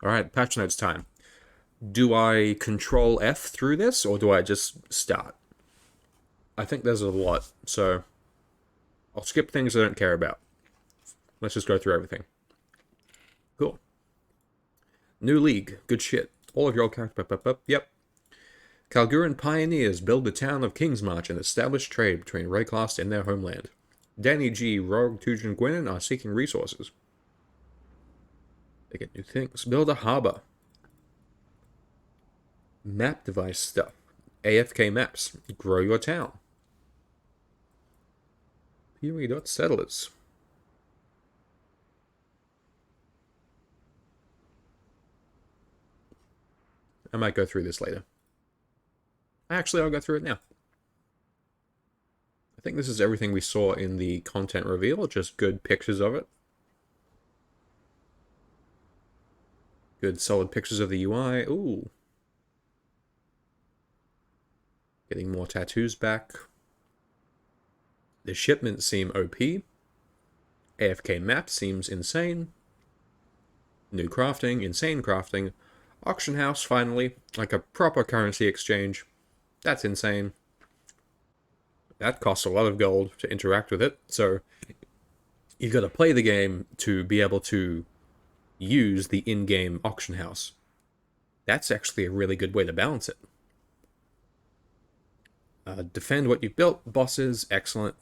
Alright, patch notes time. Do I control F through this, or do I just start? I think there's a lot, so I'll skip things I don't care about. Let's just go through everything. Cool. New league. Good shit. All of your old characters. Yep. Kalguuran pioneers build the town of Kingsmarch and establish trade between Rayclast and their homeland. Danny G, Rogue, Tuj, and Gwenin are seeking resources. They get new things. Build a harbor. Map device stuff. AFK maps. Grow your town. Settlers. I might go through this later. Actually, I'll go through it now. I think this is everything we saw in the content reveal, just good pictures of it. Good solid pictures of the UI. Ooh. Getting more tattoos back. The shipments seem OP. AFK map seems insane. New crafting, insane crafting. Auction house, finally. Like a proper currency exchange. That's insane. That costs a lot of gold to interact with it, so you've got to play the game to be able to use the in-game auction house. That's actually a really good way to balance it. Defend what you've built. Bosses, excellent.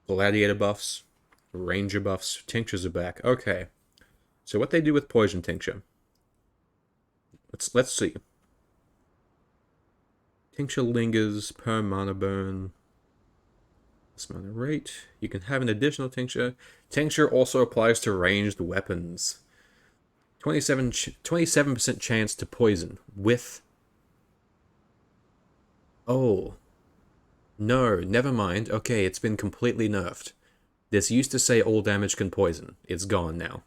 Gladiator buffs. Ranger buffs. Tinctures are back. Okay. So what they do with Poison Tincture. Let's see. Tincture lingers per mana burn. This mana rate. You can have an additional tincture. Tincture also applies to ranged weapons. 27% chance to poison with... Oh. No, never mind. Okay, it's been completely nerfed. This used to say all damage can poison. It's gone now.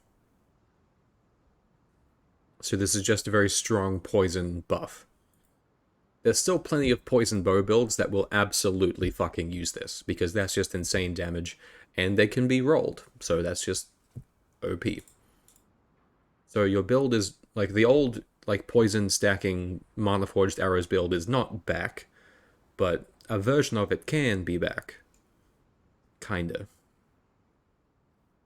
So this is just a very strong poison buff. There's still plenty of poison bow builds that will absolutely fucking use this, because that's just insane damage, and they can be rolled, so that's just OP. So your build is, like, the old, like, poison stacking Mana Forged Arrows build is not back, but a version of it can be back. Kinda.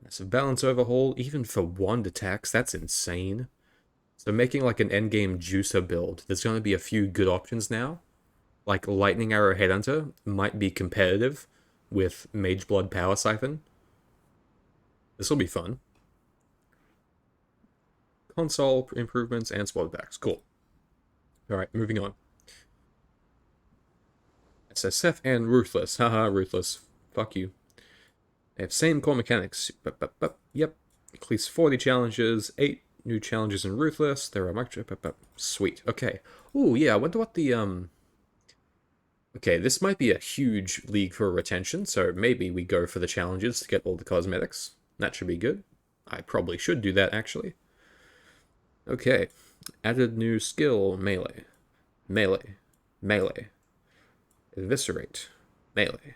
Massive balance overhaul, even for wand attacks, that's insane. So making like an endgame juicer build, there's going to be a few good options now. Like Lightning Arrow Headhunter might be competitive with Mage Blood Power Siphon. This will be fun. Console improvements and spot packs. Cool. Alright, moving on. SSF and Ruthless. Haha, Ruthless. Fuck you. They have same core mechanics. Yep. At least 40 challenges, 8 new challenges in Ruthless. There are micro... Sweet. Okay. Ooh, yeah, I wonder what the, Okay, this might be a huge league for retention, so maybe we go for the challenges to get all the cosmetics. That should be good. I probably should do that, actually. Okay. Added new skill, melee. Melee. Melee. Eviscerate. Melee.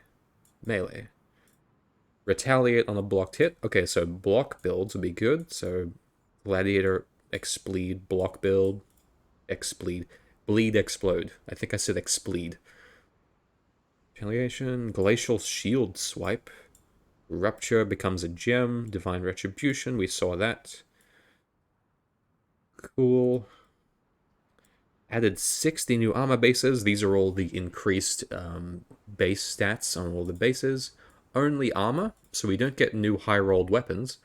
Melee. Retaliate on a blocked hit. Okay, so block builds would be good. So Gladiator, Expleed, block build, Expleed, Bleed, Explode. I think I said Expleed. Retaliation, Glacial Shield Swipe. Rupture becomes a gem. Divine Retribution, we saw that. Cool. Added 60 new armor bases. These are all the increased base stats on all the bases. Only armor, so we don't get new high-rolled weapons,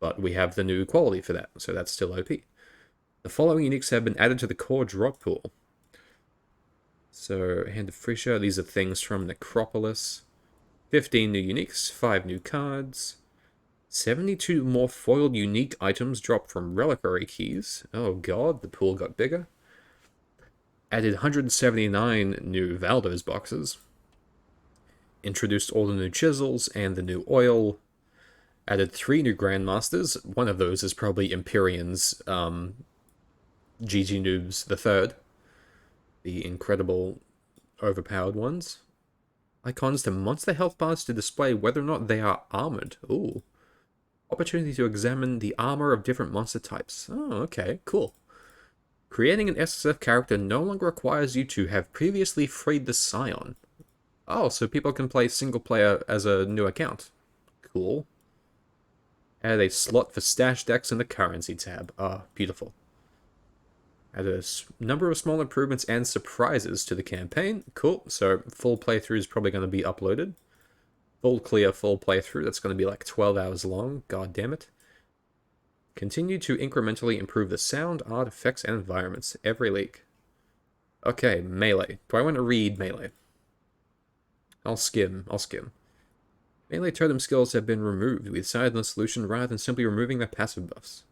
but we have the new quality for that, so that's still OP. The following uniques have been added to the core drop pool. So, Hand of Frisia, these are things from Necropolis. 15 new uniques, 5 new cards. 72 more foiled unique items dropped from reliquary keys. Oh god, the pool got bigger. Added 179 new Valdos boxes. Introduced all the new chisels and the new oil. Added 3 new Grandmasters. One of those is probably Empyrean's GG Noobs the Third. The incredible, overpowered ones. Icons to monster health bars to display whether or not they are armored. Ooh. Opportunity to examine the armor of different monster types. Oh, okay, cool. Creating an SSF character no longer requires you to have previously freed the Scion. Oh, so people can play single player as a new account. Cool. Add a slot for stash decks in the currency tab. Ah, beautiful. Add a number of small improvements and surprises to the campaign. Cool. So full playthrough is probably going to be uploaded. Full clear, full playthrough. That's going to be like 12 hours long. God damn it. Continue to incrementally improve the sound, art, effects, and environments every league. Okay, melee. Do I want to read melee? I'll skim. Melee totem skills have been removed. We decided on a solution rather than simply removing their passive buffs.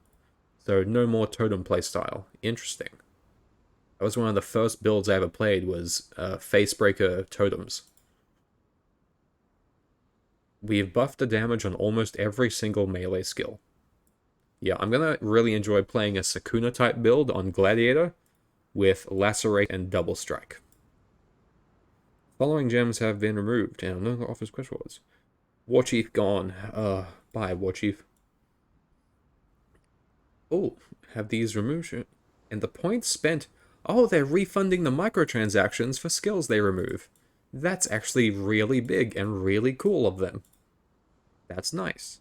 So no more totem playstyle. Interesting. That was one of the first builds I ever played was Facebreaker totems. We've buffed the damage on almost every single melee skill. Yeah, I'm gonna really enjoy playing a Sakuna type build on Gladiator with Lacerate and Double Strike. Following gems have been removed and no longer offers quest rewards. Warchief gone. Bye, Warchief. Oh, have these removed? And the points spent... Oh, they're refunding the microtransactions for skills they remove. That's actually really big and really cool of them. That's nice.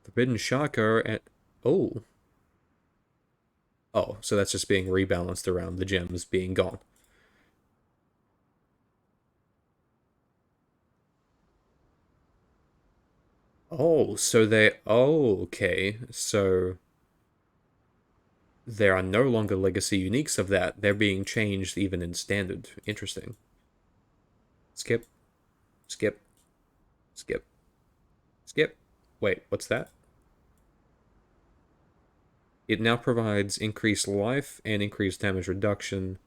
Forbidden Chakra at... Oh. Oh, so that's just being rebalanced around the gems being gone. Oh, so they... Oh, okay. So... There are no longer legacy uniques of that. They're being changed even in standard. Interesting. Skip. Skip. Skip. Skip. Wait, what's that? It now provides increased life and increased damage reduction.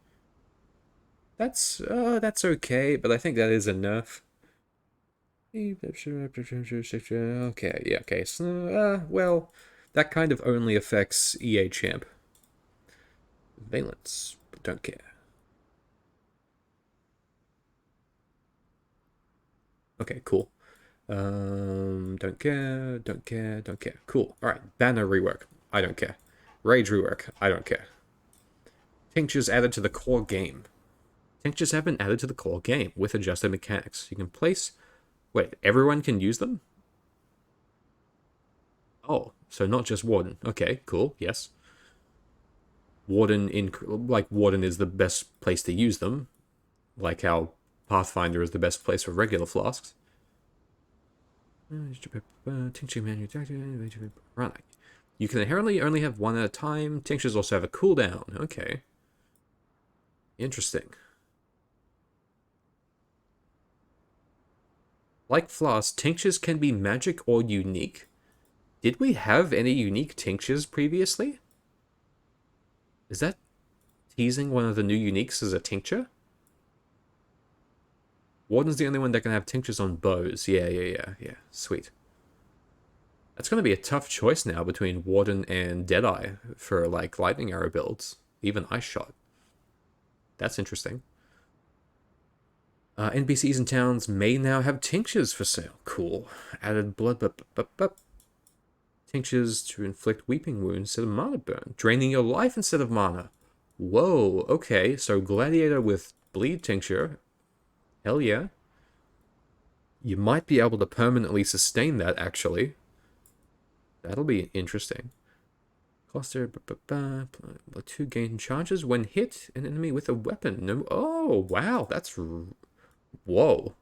That's okay, but I think that is enough. Okay, yeah, okay. So, well, that kind of only affects EA Champ. Valence, but don't care. Okay, cool. Don't care, don't care, don't care. Cool. Alright, banner rework. I don't care. Rage rework. I don't care. Tinctures added to the core game. Tinctures have been added to the core game with adjusted mechanics. You can place... Wait, everyone can use them? Oh, so not just Warden. Okay, cool, yes. Warden is the best place to use them. Like how Pathfinder is the best place for regular flasks. Tincture manufacturing. You can inherently only have one at a time. Tinctures also have a cooldown. Okay. Interesting. Like flasks, tinctures can be magic or unique. Did we have any unique tinctures previously? Is that teasing one of the new uniques as a tincture? Warden's the only one that can have tinctures on bows. Yeah. Sweet. That's going to be a tough choice now between Warden and Deadeye for, like, lightning arrow builds. Even Ice Shot. That's interesting. NPCs in towns may now have tinctures for sale. Cool. Added blood, tinctures to inflict weeping wounds instead of mana burn. Draining your life instead of mana. Whoa, okay. So Gladiator with bleed tincture. Hell yeah. You might be able to permanently sustain that, actually. That'll be interesting. Cluster, 2 gain charges when hit an enemy with a weapon. No, oh, wow, that's... Whoa.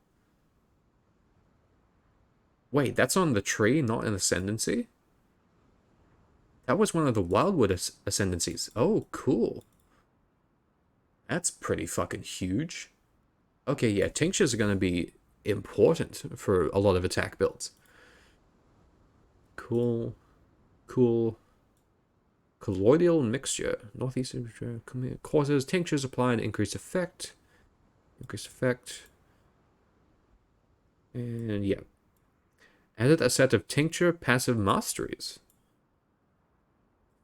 Wait, that's on the tree, not an ascendancy? That was one of the Wildwood ascendancies. Oh, cool. That's pretty fucking huge. Okay, yeah, tinctures are going to be important for a lot of attack builds. Cool. Colloidal mixture. Northeast causes tinctures apply an increased effect. And yeah. Added a set of tincture passive masteries.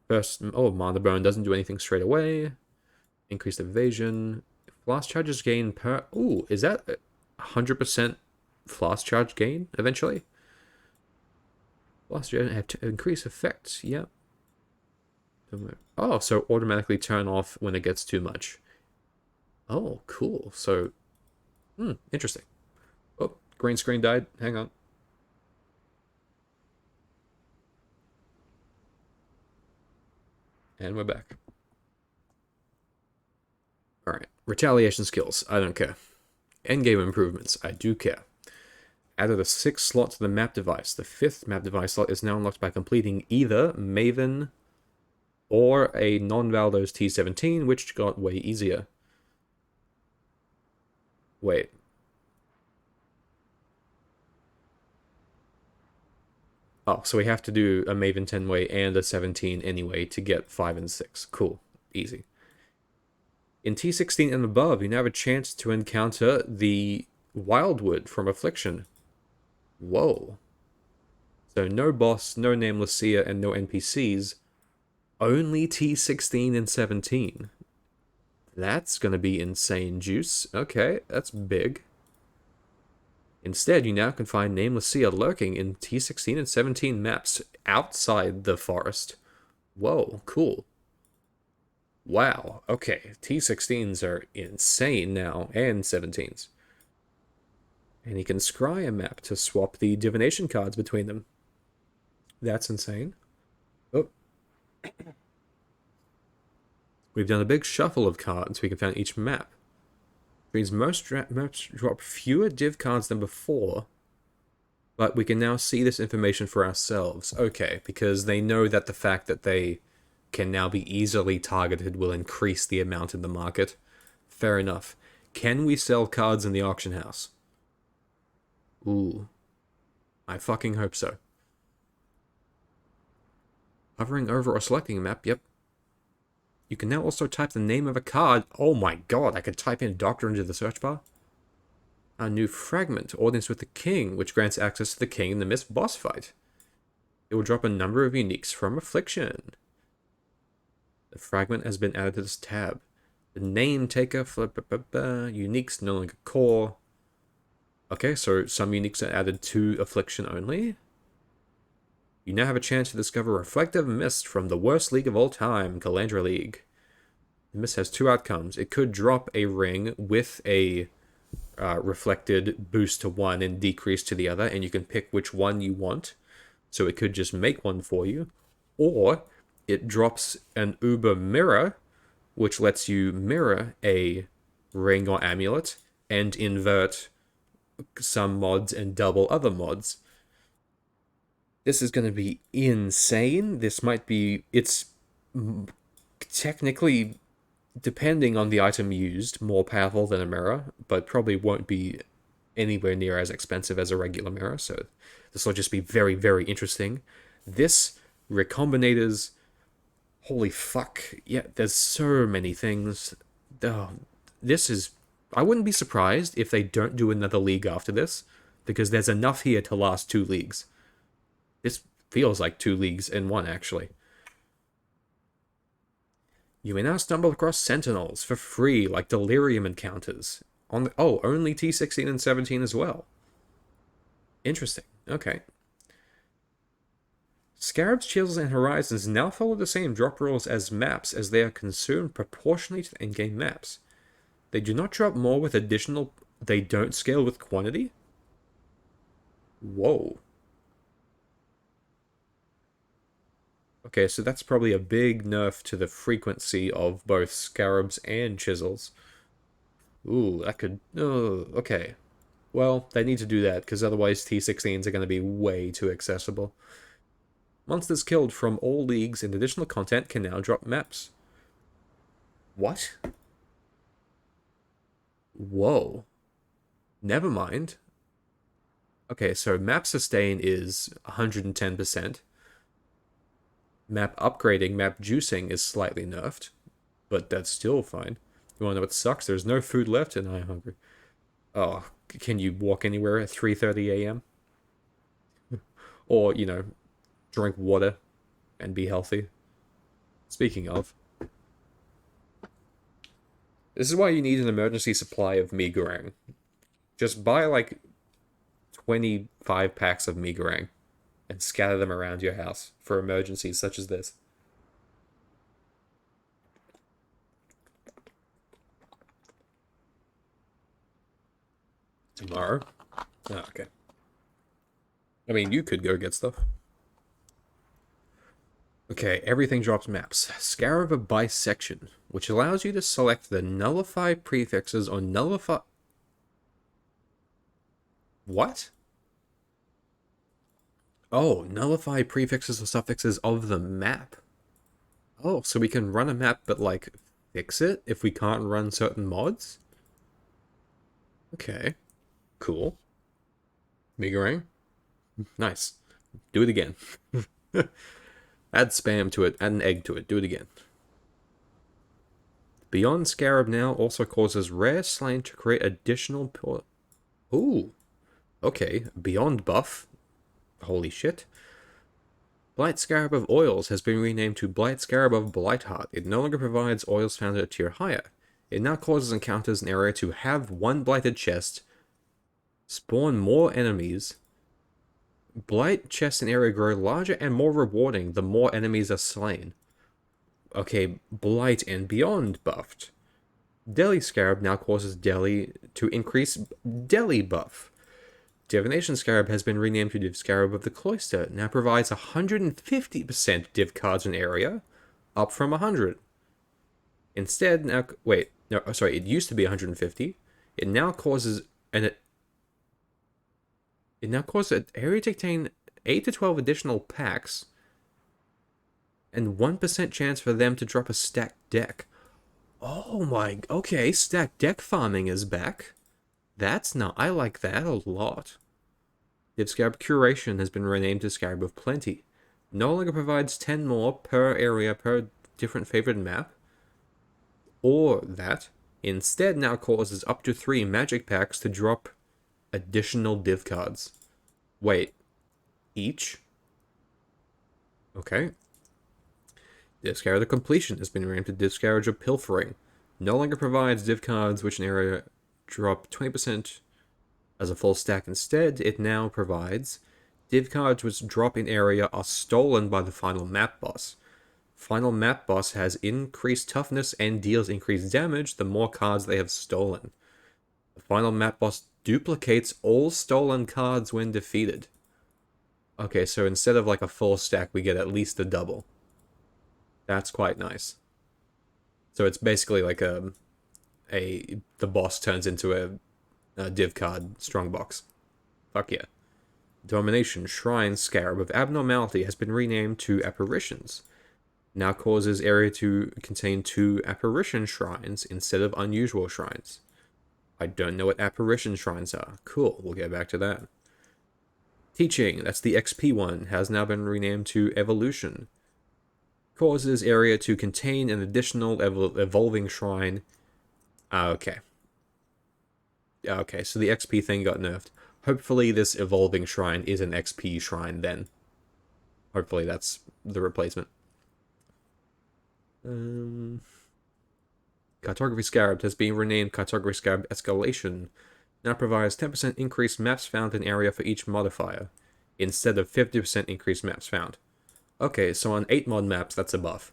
First, mana burn doesn't do anything straight away. Increased evasion. Flask charges gain per... Ooh, is that 100% flask charge gain eventually? Last year have to increase effects. Yep. Oh, so automatically turn off when it gets too much. Oh, cool. So, interesting. Oh, green screen died. Hang on. And we're back. Alright. Retaliation skills. I don't care. Endgame improvements. I do care. Added a 6th slot to the map device. The 5th map device slot is now unlocked by completing either Maven or a non-Valdos T17, which got way easier. Wait. Oh, so we have to do a Maven 10 way and a 17 anyway to get 5 and 6. Cool. Easy. In T16 and above, you now have a chance to encounter the Wildwood from Affliction. Whoa. So no boss, no nameless seer, and no NPCs. Only T16 and 17. That's gonna be insane juice. Okay, that's big. Instead, you now can find nameless seer lurking in T16 and 17 maps outside the forest. Whoa, cool. Wow, okay, T16s are insane now, and 17s. And you can scry a map to swap the divination cards between them. That's insane. Oh. We've done a big shuffle of cards we can find each map. It means most maps drop fewer div cards than before, but we can now see this information for ourselves. Okay, because they know that the fact that they can now be easily targeted will increase the amount in the market. Fair enough. Can we sell cards in the auction house? Ooh. I fucking hope so. Hovering over or selecting a map, yep. You can now also type the name of a card. Oh my god, I can type in Doctor into the search bar. A new fragment, Audience with the King, which grants access to the King in the Mist boss fight. It will drop a number of uniques from Affliction. The fragment has been added to this tab. The name taker, uniques no longer core. Okay, so some uniques are added to Affliction only. You now have a chance to discover Reflective Mist from the worst league of all time, Kalandra League. The mist has 2 outcomes. It could drop a ring with a reflected boost to one and decrease to the other, and you can pick which one you want. So it could just make one for you. Or it drops an Uber mirror, which lets you mirror a ring or amulet and invert some mods and double other mods. This is going to be insane. This might be... It's technically, depending on the item used, more powerful than a mirror, but probably won't be anywhere near as expensive as a regular mirror, so this will just be very, very interesting. This, Recombinators... Holy fuck. Yeah, there's so many things. Oh, this is... I wouldn't be surprised if they don't do another league after this, because there's enough here to last 2 leagues. This feels like 2 leagues in one, actually. You may now stumble across Sentinels for free, like Delirium encounters. Only T16 and 17 as well. Interesting. Okay. Scarabs, Chisels, and Horizons now follow the same drop rules as maps, as they are consumed proportionally to the in-game maps. They do not drop more with additional... They don't scale with quantity? Whoa. Okay, so that's probably a big nerf to the frequency of both Scarabs and Chisels. Ooh, that could... Oh, okay. Well, they need to do that, because otherwise T16s are going to be way too accessible. Monsters killed from all leagues and additional content can now drop maps. What? Whoa. Never mind. Okay, so map sustain is 110%. Map upgrading, map juicing is slightly nerfed, but that's still fine. You wanna know what sucks? There's no food left and I'm hungry. Oh, can you walk anywhere at 3:30 a.m.? Or, drink water and be healthy. Speaking of, this is why you need an emergency supply of Megarang. Just buy like 25 packs of Megarang and scatter them around your house for emergencies such as this. Tomorrow? Oh, okay. I mean, you could go get stuff. Okay, everything drops maps. Scarab of Bisection, which allows you to select the nullify prefixes or nullify... What? Oh, nullify prefixes or suffixes of the map. Oh, so we can run a map but, like, fix it if we can't run certain mods? Okay, cool. Meagering. Nice. Do it again. Add spam to it, add an egg to it, do it again. Beyond Scarab now also causes rare slain to create additional... Ooh. Okay, Beyond buff. Holy shit. Blight Scarab of Oils has been renamed to Blight Scarab of Blightheart. It no longer provides oils found at a tier higher. It now causes encounters in area to have one blighted chest, spawn more enemies. Blight chests in area grow larger and more rewarding the more enemies are slain. Okay, Blight and Beyond buffed. Deli Scarab now causes Deli to increase Deli buff. Divination Scarab has been renamed to Div Scarab of the Cloister. Now provides 150% div cards in area, up from 100. Instead, now... Wait, no, sorry, it used to be 150. It now causes an... It now causes an area to contain 8 to 12 additional packs, and 1% chance for them to drop a stacked deck. Oh my... Okay, stacked deck farming is back. That's not... I like that a lot. Div Scarab Curation has been renamed to Scarab of Plenty. No longer provides 10 more per area per different favored map. Or that. Instead now causes up to 3 magic packs to drop additional div cards. Wait. Each? Okay. Div Scarab of Completion has been renamed to Div Scarab of Pilfering. No longer provides div cards which an area drop 20% as a full stack. Instead, it now provides div cards which drop in area are stolen by the final map boss. Final map boss has increased toughness and deals increased damage the more cards they have stolen. The final map boss duplicates all stolen cards when defeated. Okay, so instead of like a full stack, we get at least a double. That's quite nice. So it's basically like the boss turns into a div card strongbox. Fuck yeah. Domination Shrine Scarab of Abnormality has been renamed to Apparitions. Now causes area to contain 2 apparition shrines instead of unusual shrines. I don't know what apparition shrines are. Cool, we'll get back to that. Teaching, that's the XP one, has now been renamed to Evolution. Causes area to contain an additional evolving shrine. Okay. Okay, so the XP thing got nerfed. Hopefully this evolving shrine is an XP shrine then. Hopefully that's the replacement. Cartography Scarab has been renamed Cartography Scarab Escalation. Now provides 10% increased maps found in area for each modifier, instead of 50% increased maps found. Okay, so on 8 mod maps, that's a buff.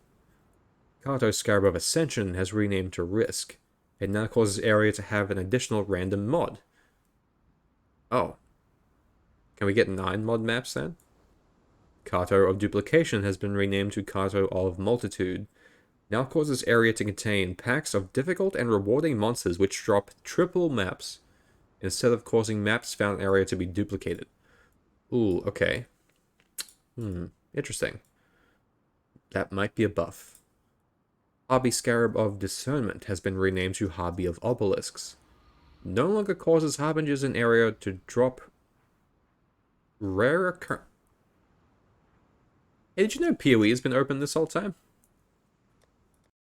Carto Scarab of Ascension has renamed to Risk. It now causes area to have an additional random mod. Oh. Can we get 9 mod maps then? Carto of Duplication has been renamed to Carto of Multitude. Now causes area to contain packs of difficult and rewarding monsters which drop triple maps, instead of causing maps found in area to be duplicated. Ooh, okay. Interesting. That might be a buff. Hobby Scarab of Discernment has been renamed to Hobby of Obelisks. No longer causes harbingers in area to drop rare occur... Hey, did you know PoE has been open this whole time?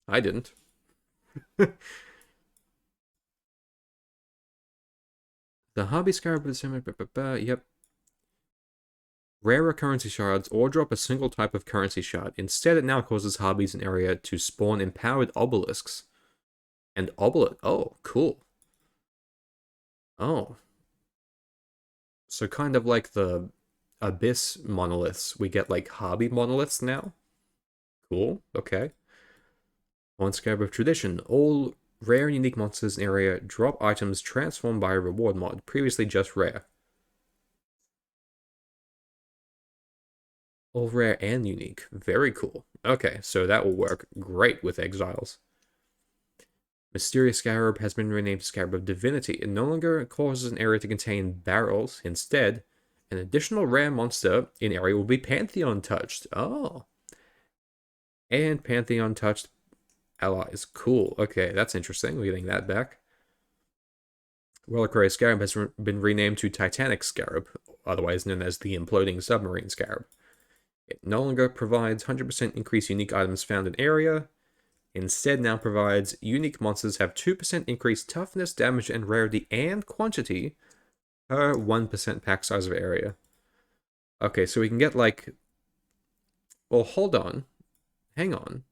I didn't. The Hobby Scarab of Discernment, yep. Rare currency shards or drop a single type of currency shard. Instead, it now causes hobbies in area to spawn empowered obelisks. And oh, cool. Oh. So kind of like the Abyss monoliths. We get like Hobby monoliths now. Cool. Okay. One Scarab of Tradition. All rare and unique monsters in area drop items transformed by a reward mod. Previously just rare. All rare and unique. Very cool. Okay, so that will work great with Exiles. Mysterious Scarab has been renamed to Scarab of Divinity. It no longer causes an area to contain barrels. Instead, an additional rare monster in area will be Pantheon Touched. Oh. And Pantheon Touched allies. Cool. Okay, that's interesting. We're getting that back. Reliquary Scarab has been renamed to Titanic Scarab, otherwise known as the Imploding Submarine Scarab. It no longer provides 100% increased unique items found in area. Instead now provides unique monsters have 2% increased toughness, damage, and rarity and quantity per 1% pack size of area. Okay, so we can get like... Well, hold on. Hang on.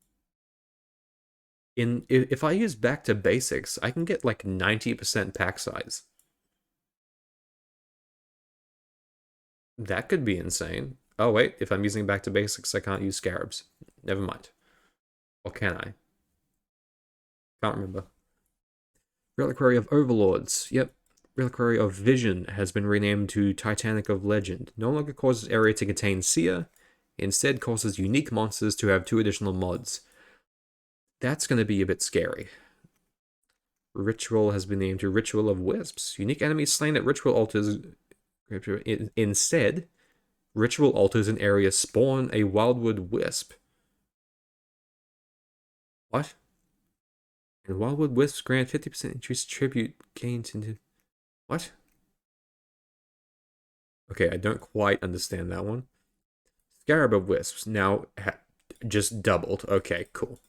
If I use back to basics, I can get like 90% pack size. That could be insane. Oh wait, if I'm using back to basics, I can't use scarabs. Never mind. Or can I? Can't remember. Reliquary of Overlords. Yep. Reliquary of Vision has been renamed to Titanic of Legend. No longer causes area to contain Seer. Instead causes unique monsters to have 2 additional mods. That's going to be a bit scary. Ritual has been named to Ritual of Wisps. Unique enemies slain at ritual altars. Instead, ritual altars in area spawn a Wildwood Wisp. What? And Wildwood Wisps grant 50% increased tribute gains into... What? Okay, I don't quite understand that one. Scarab of Wisps now just doubled. Okay, cool.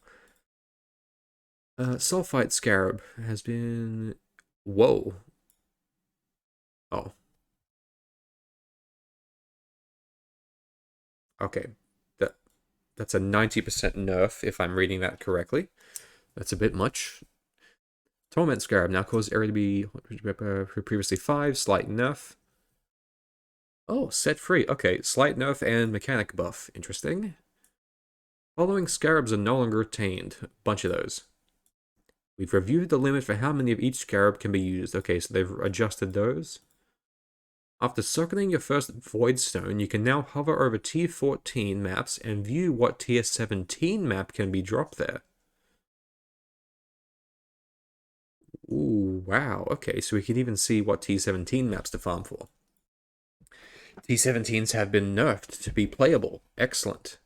Sulfite Scarab has been... Whoa. Oh. Okay. That's a 90% nerf, if I'm reading that correctly. That's a bit much. Torment Scarab now causes area to be previously 5, slight nerf. Oh, set free. Okay, slight nerf and mechanic buff. Interesting. Following scarabs are no longer retained. A bunch of those. We've reviewed the limit for how many of each scarab can be used. Okay, so they've adjusted those. After circling your first Void Stone, you can now hover over Tier 14 maps and view what Tier 17 map can be dropped there. Ooh, wow. Okay, so we can even see what T17 maps to farm for. T17s have been nerfed to be playable. Excellent.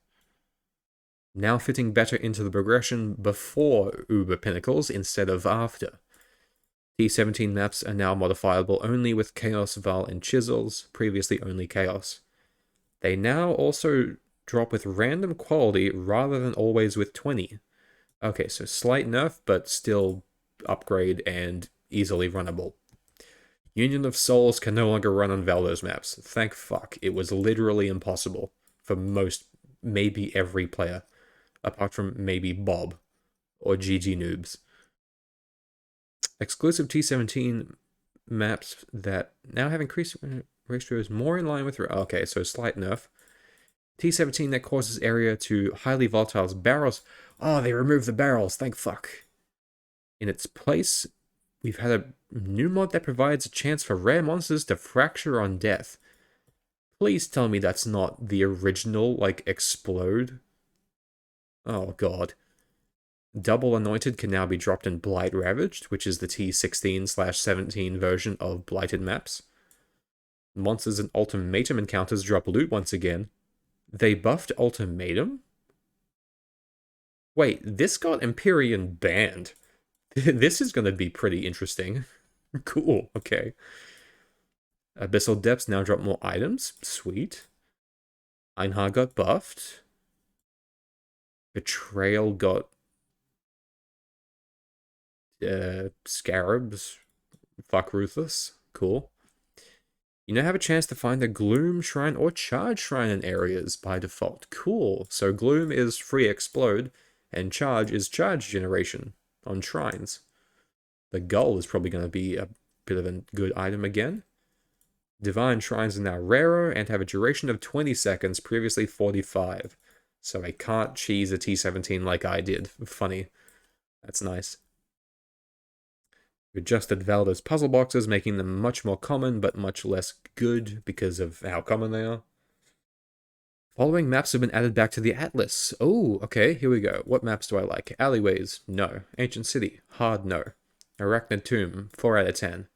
Now fitting better into the progression before Uber Pinnacles instead of after. T17 maps are now modifiable only with Chaos, Val, and Chisels, previously only Chaos. They now also drop with random quality rather than always with 20. Okay, so slight nerf, but still upgrade and easily runnable. Union of Souls can no longer run on Valdo's maps. Thank fuck. It was literally impossible for most, maybe every player, apart from maybe Bob or GG Noobs. Exclusive T17 maps that now have increased ratios more in line with... Okay, so slight nerf. T17 that causes area to highly volatile barrels. Oh, they removed the barrels. Thank fuck. In its place, we've had a new mod that provides a chance for rare monsters to fracture on death. Please tell me that's not the original, like, Explode. Oh, God. Double Anointed can now be dropped in Blight Ravaged, which is the T16/17 version of Blighted maps. Monsters and Ultimatum encounters drop loot once again. They buffed Ultimatum? Wait, this got Empyrean banned. This is going to be pretty interesting. Cool, okay. Abyssal Depths now drop more items. Sweet. Einhar got buffed. Betrayal got... Scarabs. Fuck Ruthless. Cool. You now have a chance to find a Gloom Shrine or Charge Shrine in areas by default. Cool. So Gloom is free explode, and Charge is charge generation on shrines. The Gull is probably going to be a bit of a good item again. Divine Shrines are now rarer and have a duration of 20 seconds, previously 45. So I can't cheese a T17 like I did. Funny. That's nice. We adjusted Valda's puzzle boxes, making them much more common, but much less good because of how common they are. Following maps have been added back to the Atlas. Oh, okay, here we go. What maps do I like? Alleyways, no. Ancient City, hard no. Arachnid Tomb, 4 out of 10.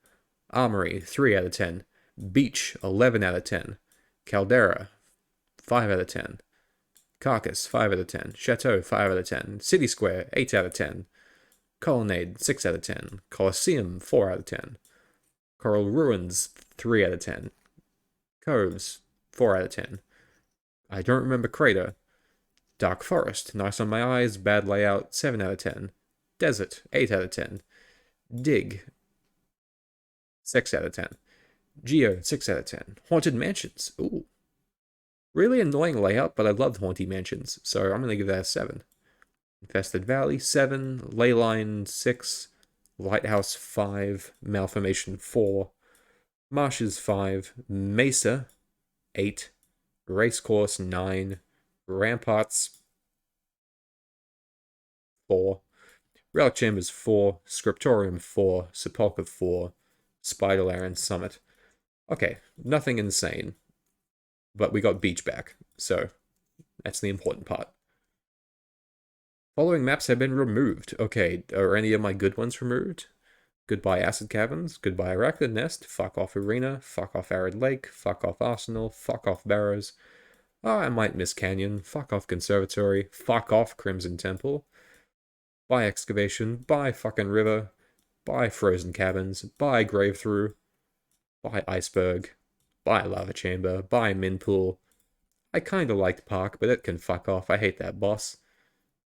Armory, 3 out of 10. Beach, 11 out of 10. Caldera, 5 out of 10. Carcass, 5 out of 10. Chateau, 5 out of 10. City Square, 8 out of 10. Colonnade, 6 out of 10. Colosseum, 4 out of 10. Coral Ruins, 3 out of 10. Coves, 4 out of 10. I don't remember Crater. Dark Forest, nice on my eyes, bad layout, 7 out of 10. Desert, 8 out of 10. Dig, 6 out of 10. Geo, 6 out of 10. Haunted Mansions, ooh. Really annoying layout, but I loved Haunted Mansions, so I'm going to give that a 7. Infested Valley, 7. Leyline, 6. Lighthouse, 5. Malformation, 4. Marshes, 5. Mesa, 8. Racecourse, 9. Ramparts, 4. Relic Chambers, 4. Scriptorium, 4. Sepulchre, 4. Spiderlair and Summit. Okay, nothing insane. But we got Beach back, so that's the important part. Following maps have been removed. Okay, are any of my good ones removed? Goodbye Acid Caverns, goodbye Arachnid Nest, fuck off Arena, fuck off Arid Lake, fuck off Arsenal, fuck off Barrows. Oh, I might miss Canyon, fuck off Conservatory, fuck off Crimson Temple. Bye Excavation, bye fucking River, bye Frozen Cabins, bye Grave Through, bye Iceberg, bye Lava Chamber, bye Minpool. I kinda liked Park, but it can fuck off, I hate that boss.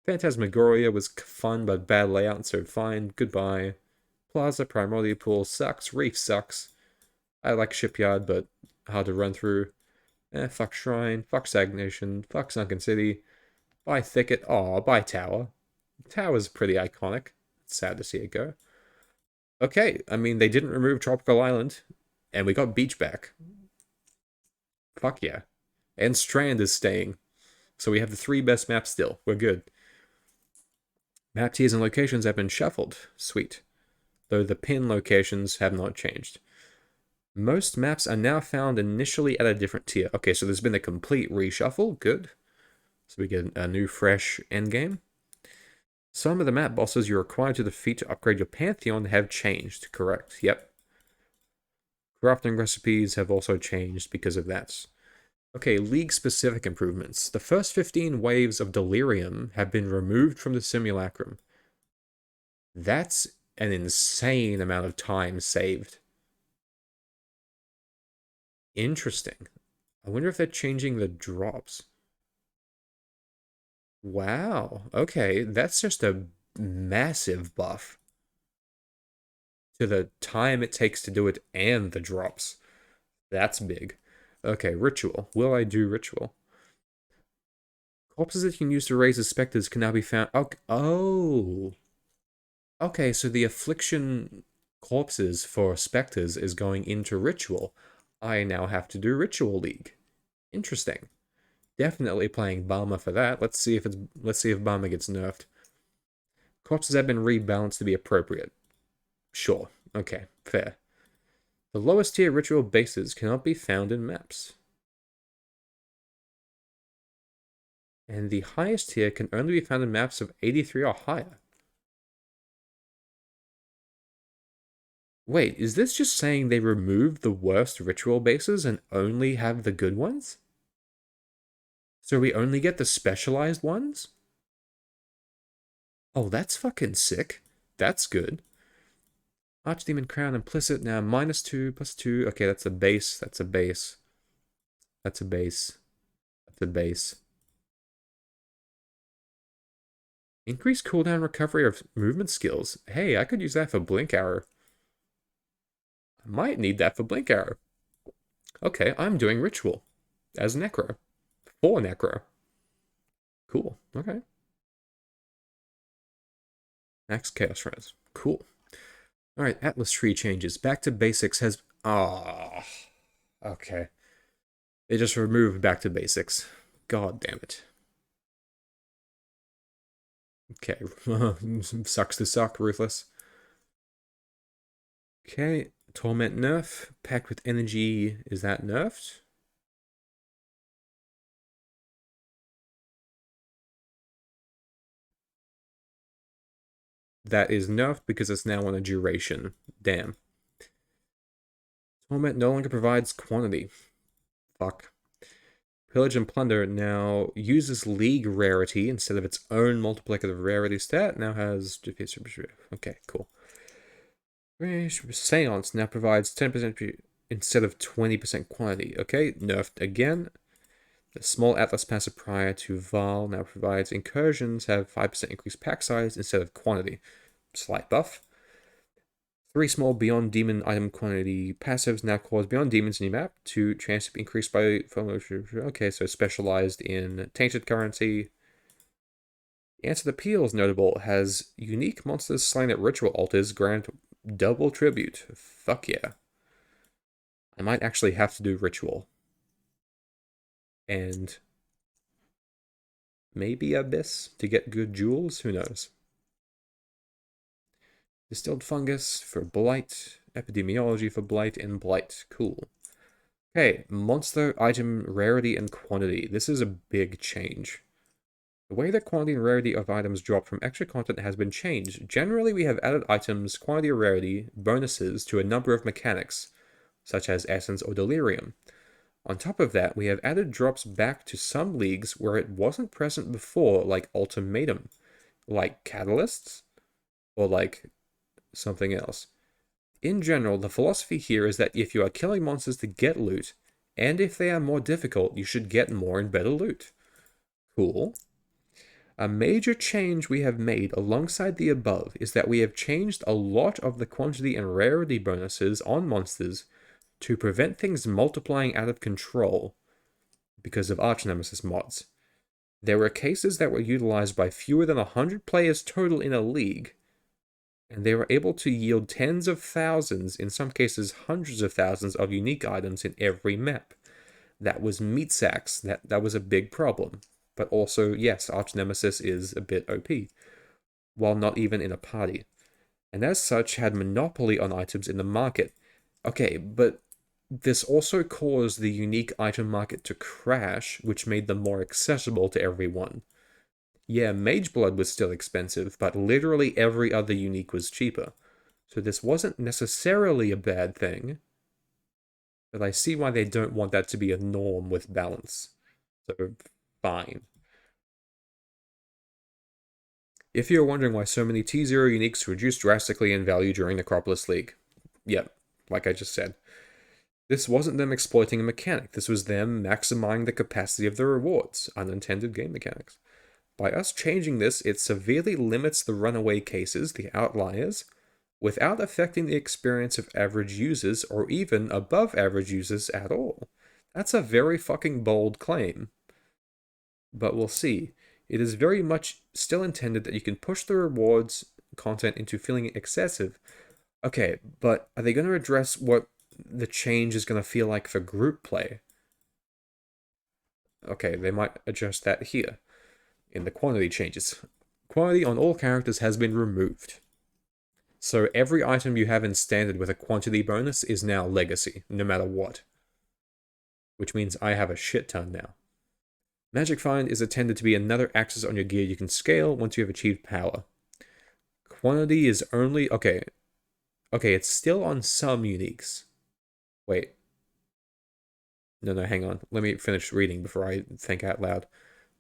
Phantasmagoria was fun, but bad layout, so fine, goodbye. Plaza Primordial Pool sucks, Reef sucks. I like Shipyard, but hard to run through. Fuck Shrine, fuck Stagnation, fuck Sunken City. Bye Thicket, aw, bye Tower. Tower's pretty iconic. It's sad to see it go. Okay, I mean, they didn't remove Tropical Island, and we got Beach back. Fuck yeah. And Strand is staying. So we have the 3 best maps still. We're good. Map tiers and locations have been shuffled. Sweet. Though the pin locations have not changed. Most maps are now found initially at a different tier. Okay, so there's been a complete reshuffle. Good. So we get a new, fresh endgame. Some of the map bosses you're required to defeat to upgrade your Pantheon have changed. Correct. Yep. Crafting recipes have also changed because of that. Okay, League-specific improvements. The first 15 waves of Delirium have been removed from the Simulacrum. That's an insane amount of time saved. Interesting. I wonder if they're changing the drops. Wow. Okay, that's just a massive buff to the time it takes to do it and the drops. That's big. Okay, Ritual. Will I do Ritual? Corpses that you can use to raise the specters can now be found. Okay. Oh. Okay, so the Affliction corpses for specters is going into Ritual. I now have to do Ritual League. Interesting. Definitely playing Balma for that. Let's see if Balma gets nerfed. Corpses have been rebalanced to be appropriate. Sure. Okay, fair. The lowest tier ritual bases cannot be found in maps. And the highest tier can only be found in maps of 83 or higher. Wait, is this just saying they removed the worst ritual bases and only have the good ones? So we only get the specialized ones? Oh, that's fucking sick. That's good. Archdemon Crown Implicit now -2, +2. Okay, that's a base. That's a base. That's a base. That's a base. Increased cooldown recovery of movement skills. Hey, I could use that for Blink Arrow. I might need that for Blink Arrow. Okay, I'm doing Ritual as Necro. For Necro. Cool. Okay. Max Chaos Res. Cool. Alright, Atlas Tree changes. Back to basics has... Ah. Okay. They just removed back to basics. God damn it. Okay. Sucks to suck, Ruthless. Okay. Torment nerf. Packed with energy. Is that nerfed? That is nerfed because it's now on a duration. Damn. Torment no longer provides quantity. Fuck. Pillage and Plunder now uses League rarity instead of its own multiplicative rarity stat. Now has... Okay, cool. Seance now provides 10% instead of 20% quantity. Okay, nerfed again. The small Atlas passive prior to Val now provides incursions have 5% increased pack size instead of quantity. Slight buff. 3 small Beyond Demon item quantity passives now cause Beyond Demons in your map to chance to be increased by... Okay, so specialized in Tainted Currency. Answer the Appeal is notable. Has unique monsters slain at ritual altars grant double tribute. Fuck yeah. I might actually have to do ritual. And maybe Abyss to get good jewels? Who knows? Distilled Fungus for Blight. Epidemiology for Blight and Blight. Cool. Okay, monster item rarity and quantity. This is a big change. The way that quantity and rarity of items drop from extra content has been changed. Generally, we have added items, quantity or rarity, bonuses to a number of mechanics, such as Essence or Delirium. On top of that, we have added drops back to some leagues where it wasn't present before, like Ultimatum, like Catalysts, or like something else. In general, the philosophy here is that if you are killing monsters to get loot, and if they are more difficult, you should get more and better loot. Cool. A major change we have made alongside the above is that we have changed a lot of the quantity and rarity bonuses on monsters to prevent things multiplying out of control because of Arch Nemesis mods. There were cases that were utilized by fewer than 100 players total in a league, and they were able to yield tens of thousands, in some cases hundreds of thousands of unique items in every map. That was meat sacks. That was a big problem. But also, yes, Arch Nemesis is a bit OP, while not even in a party. And as such, had monopoly on items in the market. Okay, but this also caused the unique item market to crash, which made them more accessible to everyone. Yeah, Mageblood was still expensive, but literally every other unique was cheaper. So this wasn't necessarily a bad thing, but I see why they don't want that to be a norm with balance. So, fine. If you're wondering why so many T0 uniques reduced drastically in value during Necropolis League, yep, like I just said. This wasn't them exploiting a mechanic, this was them maximizing the capacity of the rewards, unintended game mechanics. By us changing this, it severely limits the runaway cases, the outliers, without affecting the experience of average users or even above average users at all. That's a very fucking bold claim. But we'll see. It is very much still intended that you can push the rewards content into feeling excessive. Okay, but are they going to address what the change is going to feel like for group play? Okay, they might adjust that here in the quantity changes. Quantity on all characters has been removed. So every item you have in standard with a quantity bonus is now legacy, no matter what. Which means I have a shit ton now. Magic Find is intended to be another axis on your gear you can scale once you have achieved power. Quantity is only... Okay, it's still on some uniques. Wait. No, hang on. Let me finish reading before I think out loud.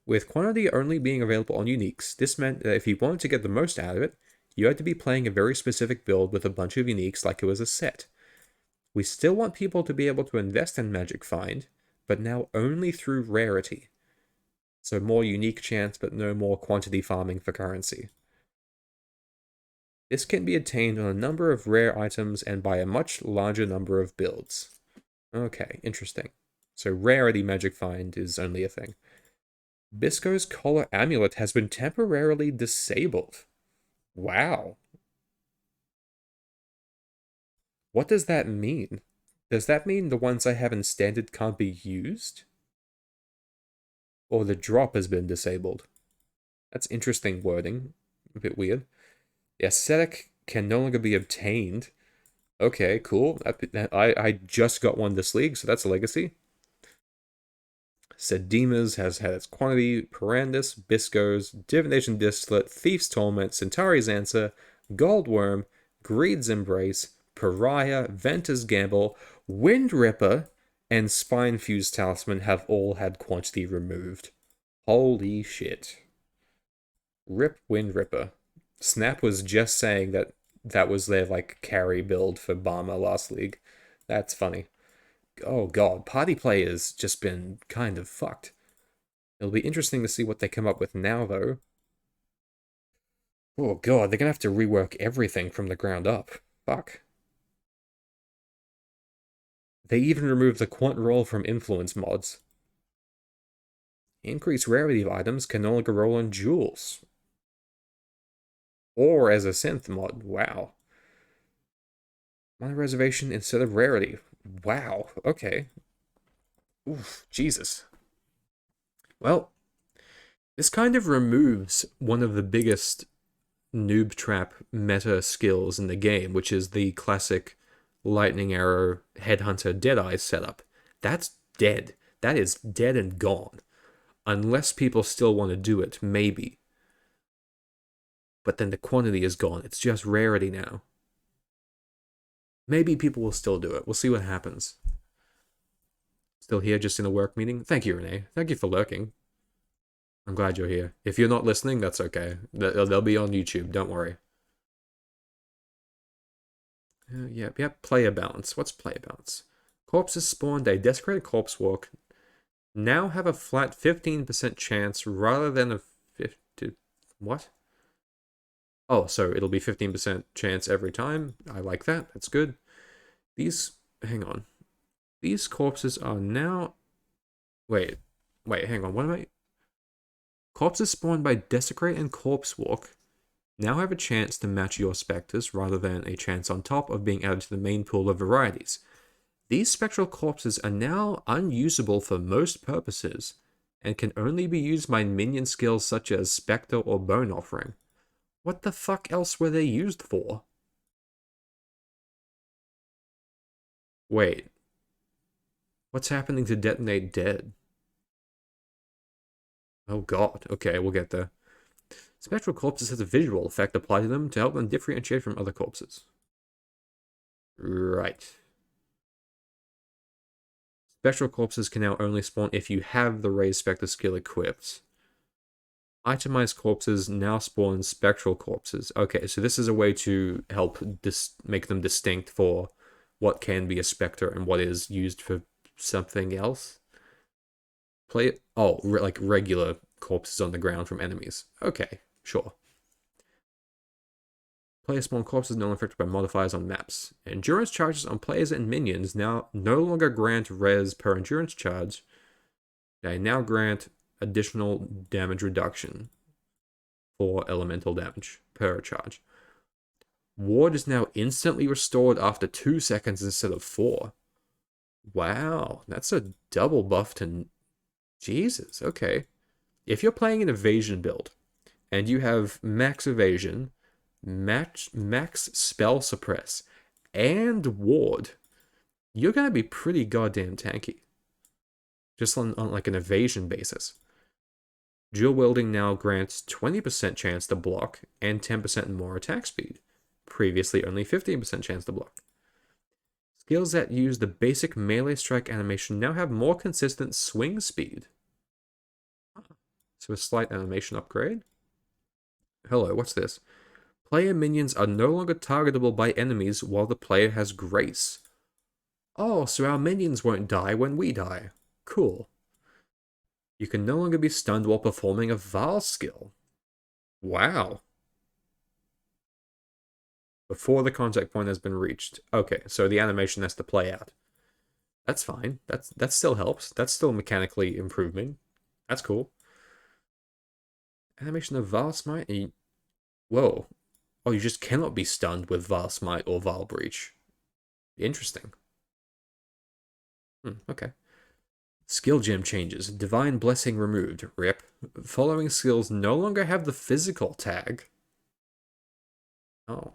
With quantity only being available on uniques, this meant that if you wanted to get the most out of it, you had to be playing a very specific build with a bunch of uniques like it was a set. We still want people to be able to invest in Magic Find, but now only through rarity. So more unique chance, but no more quantity farming for currency. This can be attained on a number of rare items and by a much larger number of builds. Okay, interesting. So rarity Magic Find is only a thing. Bisco's Collar Amulet has been temporarily disabled. Wow. What does that mean? Does that mean the ones I have in standard can't be used? Or the drop has been disabled? That's interesting wording. A bit weird. The aesthetic can no longer be obtained. Okay, cool. I just got one this league, so that's a legacy. Sedima's has had its quantity. Perandus, Bisco's, Divination Distillate, Thief's Torment, Centauri's Answer, Goldworm, Greed's Embrace, Pariah, Venter's Gamble, Wind Ripper, and Spine Fused Talisman have all had quantity removed. Holy shit. Rip Wind Ripper. Snap was just saying that was their like carry build for Barma last league. That's funny. Oh god, party play has just been kind of fucked. It'll be interesting to see what they come up with now, though. Oh god, they're gonna have to rework everything from the ground up. Fuck. They even removed the quant roll from influence mods. Increased rarity of items can no longer roll on jewels. Or as a synth mod. Wow. Mana reservation instead of rarity. Wow. Okay. Oof, Jesus. Well, this kind of removes one of the biggest noob trap meta skills in the game, which is the classic lightning arrow headhunter deadeye setup. That's dead. That is dead and gone. Unless people still want to do it, maybe. But then the quantity is gone. It's just rarity now. Maybe people will still do it. We'll see what happens. Still here just in a work meeting? Thank you, Renee. Thank you for lurking. I'm glad you're here. If you're not listening, that's okay. They'll be on YouTube, don't worry. Yep. Player balance. What's player balance? Corpses spawned a desecrated corpse walk now have a flat 15% chance rather than a 50... What? Oh, so it'll be 15% chance every time. I like that. That's good. Hang on. These corpses are now... Wait, hang on. What am I... Corpses spawned by Desecrate and Corpse Walk now have a chance to match your specters rather than a chance on top of being added to the main pool of varieties. These spectral corpses are now unusable for most purposes and can only be used by minion skills such as Spectre or Bone Offering. What the fuck else were they used for? Wait. What's happening to Detonate Dead? Oh god, okay, we'll get there. Spectral corpses has a visual effect applied to them to help them differentiate from other corpses. Right. Spectral corpses can now only spawn if you have the Raised Spectre skill equipped. Itemized corpses now spawn spectral corpses. Okay, so this is a way to help make them distinct for what can be a spectre and what is used for something else. Like regular corpses on the ground from enemies. Okay, sure. Player spawn corpses no longer affected by modifiers on maps. Endurance charges on players and minions now no longer grant res per endurance charge. They now grant additional damage reduction for elemental damage per charge. Ward is now instantly restored after 2 seconds instead of 4. Wow, that's a double buff to... Jesus, okay. If you're playing an evasion build, and you have max evasion, max spell suppress, and ward, you're going to be pretty goddamn tanky. Just on like an evasion basis. Dual wielding now grants 20% chance to block and 10% more attack speed. Previously only 15% chance to block. Skills that use the basic melee strike animation now have more consistent swing speed. So a slight animation upgrade. Hello, what's this? Player minions are no longer targetable by enemies while the player has grace. Oh, so our minions won't die when we die. Cool. You can no longer be stunned while performing a Val skill. Wow. Before the contact point has been reached. Okay, so the animation has to play out. That's fine. That still helps. That's still mechanically improving. That's cool. Animation of Val Smite. Whoa. Oh, you just cannot be stunned with Val Smite or Val Breach. Interesting. Okay. Skill gem changes. Divine Blessing removed. Rip. Following skills no longer have the physical tag. Oh.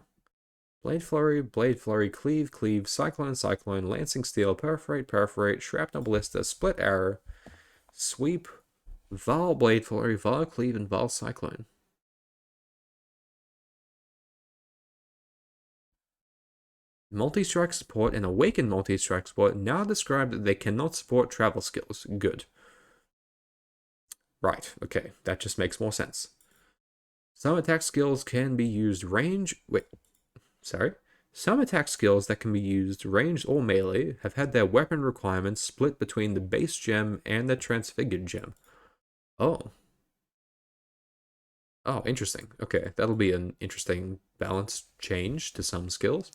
Blade Flurry, Cleave, Cleave, Cyclone, Cyclone, Lancing Steel, Perforate, Perforate, Shrapnel Ballista, Split Arrow, Sweep, Val Blade Flurry, Val Cleave, and Val Cyclone. Multi-strike support and awakened multi-strike support now describe that they cannot support travel skills. Good. Right, okay, that just makes more sense. Some attack skills can be used Some attack skills that can be used ranged or melee have had their weapon requirements split between the base gem and the transfigured gem. Oh. Oh, interesting. Okay, that'll be an interesting balance change to some skills.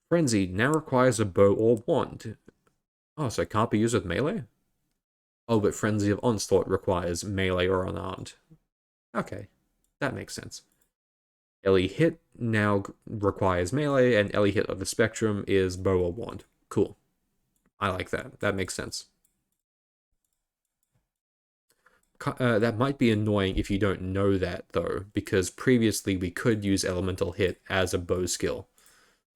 Frenzy now requires a bow or wand. Oh, so it can't be used with melee? Oh, but Frenzy of Onslaught requires melee or unarmed. Okay, that makes sense. Ellie Hit now requires melee, and Ellie Hit of the Spectrum is bow or wand. Cool. I like that. That makes sense. That might be annoying if you don't know that, though, because previously we could use Elemental Hit as a bow skill.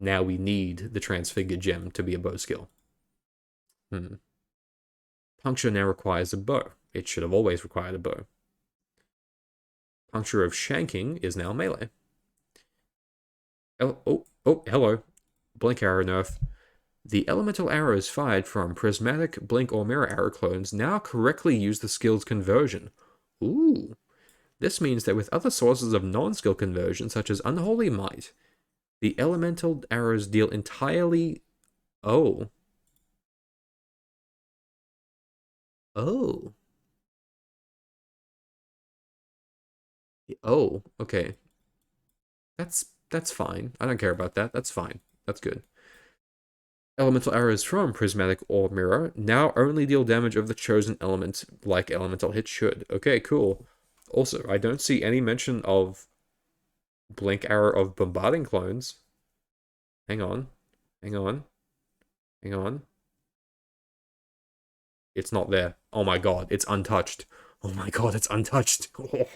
Now we need the Transfigured Gem to be a bow skill. Puncture now requires a bow. It should have always required a bow. Puncture of Shanking is now melee. Hello. Blink arrow nerf. The elemental arrows fired from prismatic, blink, or mirror arrow clones now correctly use the skill's conversion. Ooh. This means that with other sources of non-skill conversion, such as Unholy Might, the elemental arrows deal entirely... Oh. Oh. Oh, okay. That's fine. I don't care about that. That's fine. That's good. Elemental arrows from prismatic or mirror now only deal damage of the chosen element, like elemental hit should. Okay, cool. Also, I don't see any mention of blink arrow of bombarding clones. Hang on. Hang on. Hang on. It's not there. Oh my god, it's untouched. Oh my god, it's untouched. Oh.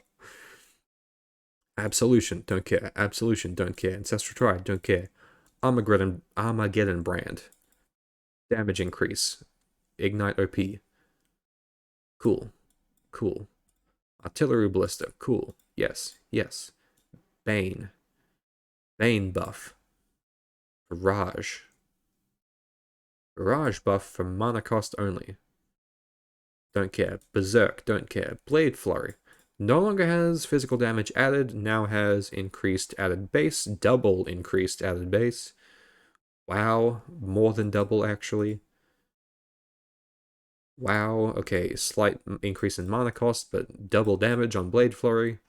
Absolution, don't care. Absolution, don't care. Ancestral Tribe, don't care. Armageddon brand. Damage increase. Ignite OP. Cool. Cool. Artillery Ballista. Cool. Yes. Yes. Bane. Bane buff. Barrage. Barrage buff for mana cost only. Don't care. Berserk. Don't care. Blade Flurry. No longer has physical damage added. Now has increased added base. Double increased added base. Wow. More than double, actually. Wow. Okay. Slight increase in mana cost, but double damage on Blade Flurry.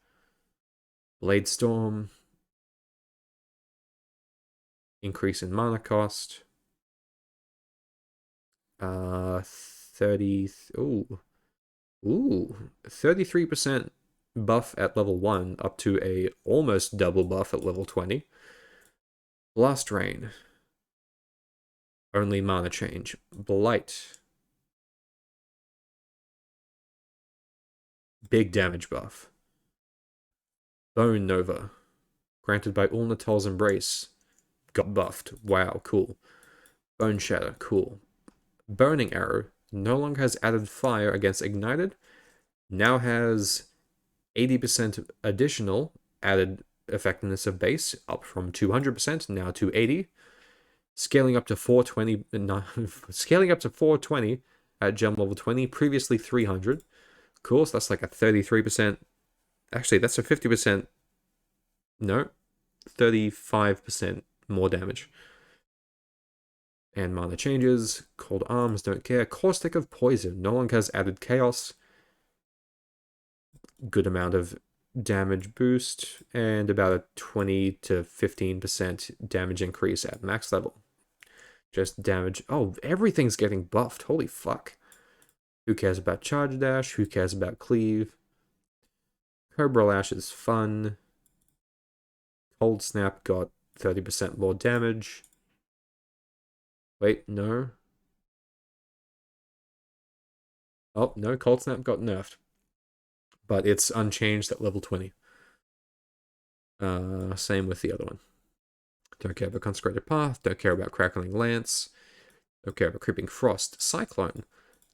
Blade Storm. Increase in mana cost. 30. Ooh. 33% buff at level 1 up to a almost double buff at level 20. Blast Rain. Only mana change. Blight. Big damage buff. Bone Nova. Granted by Ulnatal's Embrace. Got buffed. Wow, cool. Bone Shatter. Cool. Burning Arrow. No longer has added fire against Ignited. Now has 80% additional added effectiveness of base, up from 200% now to 80. Scaling up to 420, scaling up to 420 at gem level 20, previously 300. Cool, so that's like a 33%. Actually, that's a 50%. No, 35% more damage. And mana changes. Cold Arms, don't care. Caustic of Poison, no longer has added chaos. Good amount of damage boost and about a 20 to 15% damage increase at max level. Just damage. Oh, everything's getting buffed. Holy fuck. Who cares about Charge Dash? Who cares about Cleave? Cobra Lash is fun. Cold Snap got 30% more damage. Wait, no. Oh, no, Cold Snap got nerfed. But it's unchanged at level 20. Same with the other one. Don't care about Consecrated Path. Don't care about Crackling Lance. Don't care about Creeping Frost. Cyclone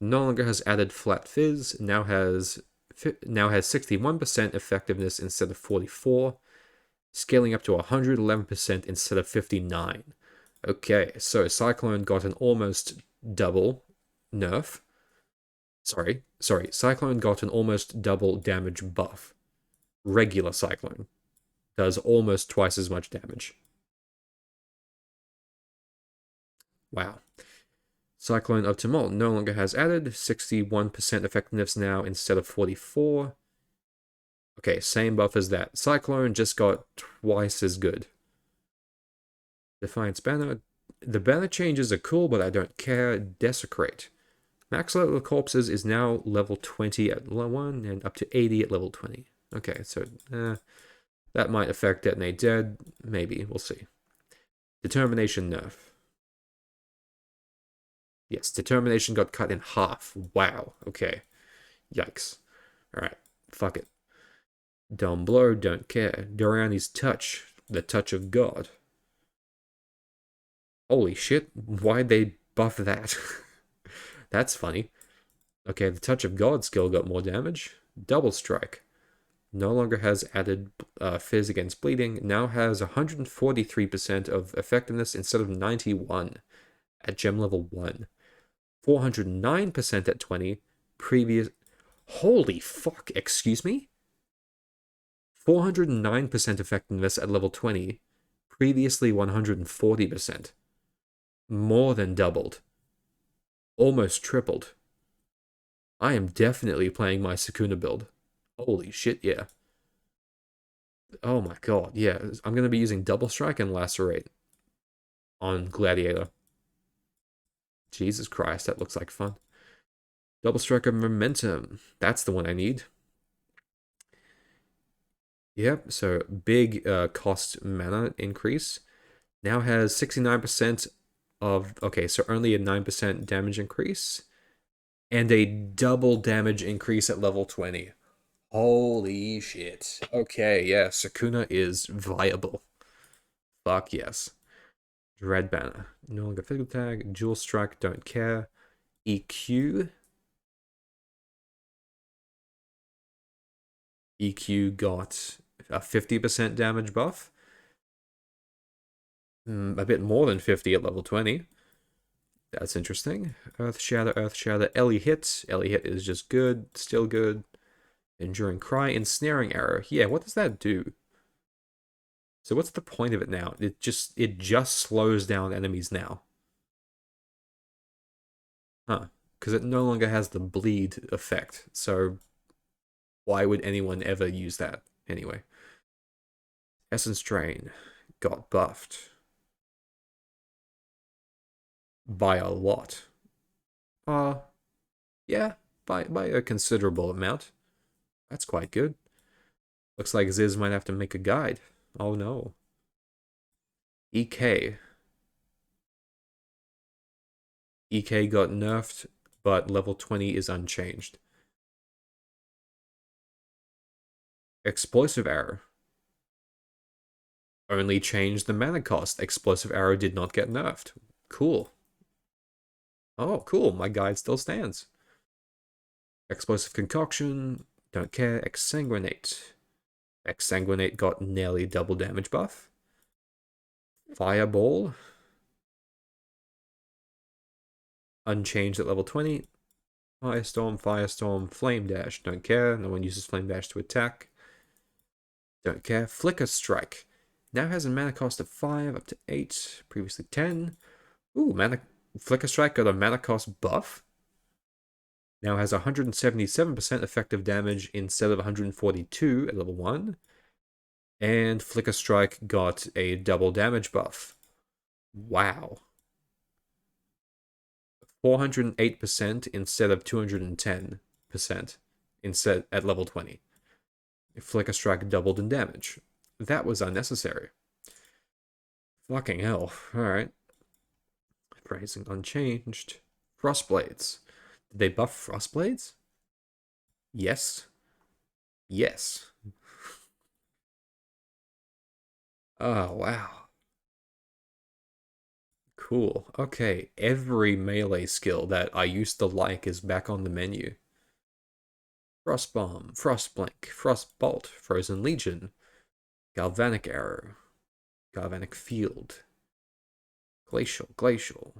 no longer has added Flat Fizz. Now has 61% effectiveness instead of 44. Scaling up to 111% instead of 59. Okay, so Cyclone got an almost double nerf. Sorry. Cyclone got an almost double damage buff. Regular Cyclone does almost twice as much damage. Wow. Cyclone of Tumult no longer has added 61% effectiveness now instead of 44. Okay, same buff as that. Cyclone just got twice as good. Defiance Banner. The banner changes are cool, but I don't care. Desecrate. Max level corpses is now level 20 at level 1 and up to 80 at level 20. Okay, so that might affect Detonate Dead. Maybe, we'll see. Determination nerf. Yes, Determination got cut in half. Wow, okay. Yikes. Alright, fuck it. Dumb Blow, don't care. Doriani's Touch, the touch of God. Holy shit, why'd they buff that? That's funny. Okay, the Touch of God skill got more damage. Double Strike. No longer has added Fizz against bleeding. Now has 143% of effectiveness instead of 91 at gem level 1. 409% at 20. Previous... Holy fuck, excuse me? 409% effectiveness at level 20. Previously 140%. More than doubled. Almost tripled. I am definitely playing my Sukuna build. Holy shit, yeah. Oh my god, yeah. I'm going to be using Double Strike and Lacerate on Gladiator. Jesus Christ, that looks like fun. Double Strike of Momentum. That's the one I need. Yep, so big cost mana increase. Now has 69% of... Okay, so only a 9% damage increase. And a double damage increase at level 20. Holy shit. Okay, yeah, Sukuna is viable. Fuck yes. Dread Banner. No longer physical tag. Dual Strike, don't care. EQ. EQ got a 50% damage buff. A bit more than 50 at level 20. That's interesting. Earth Shatter. Ellie Hit. Ellie Hit is just good. Still good. Enduring Cry. Ensnaring Arrow. Yeah, what does that do? So what's the point of it now? It just slows down enemies now. Huh. Because it no longer has the bleed effect. So why would anyone ever use that anyway? Essence Drain got buffed by a lot. Yeah, by a considerable amount. That's quite good. Looks like Ziz might have to make a guide. Oh no. EK. EK got nerfed, but level 20 is unchanged. Explosive Arrow. Only changed the mana cost. Explosive Arrow did not get nerfed. Cool. Oh, cool. My guide still stands. Explosive Concoction. Don't care. Exsanguinate. Exsanguinate got nearly double damage buff. Fireball. Unchanged at level 20. Firestorm, Flame Dash. Don't care. No one uses Flame Dash to attack. Don't care. Flicker Strike. Now has a mana cost of 5 up to 8. Previously 10. Ooh, Flicker Strike got a mana cost buff. Now has 177% effective damage instead of 142 at level 1. And Flicker Strike got a double damage buff. Wow. 408% instead of 210% instead at level 20. Flicker Strike doubled in damage. That was unnecessary. Fucking hell. Alright. Phrasing unchanged. Frostblades. Did they buff Frostblades? Yes. Yes. Oh, wow. Cool. Okay, every melee skill that I used to like is back on the menu. Frost Bomb, Frost Blink, Frost Bolt, Frozen Legion, Galvanic Arrow, Galvanic Field, Glacial,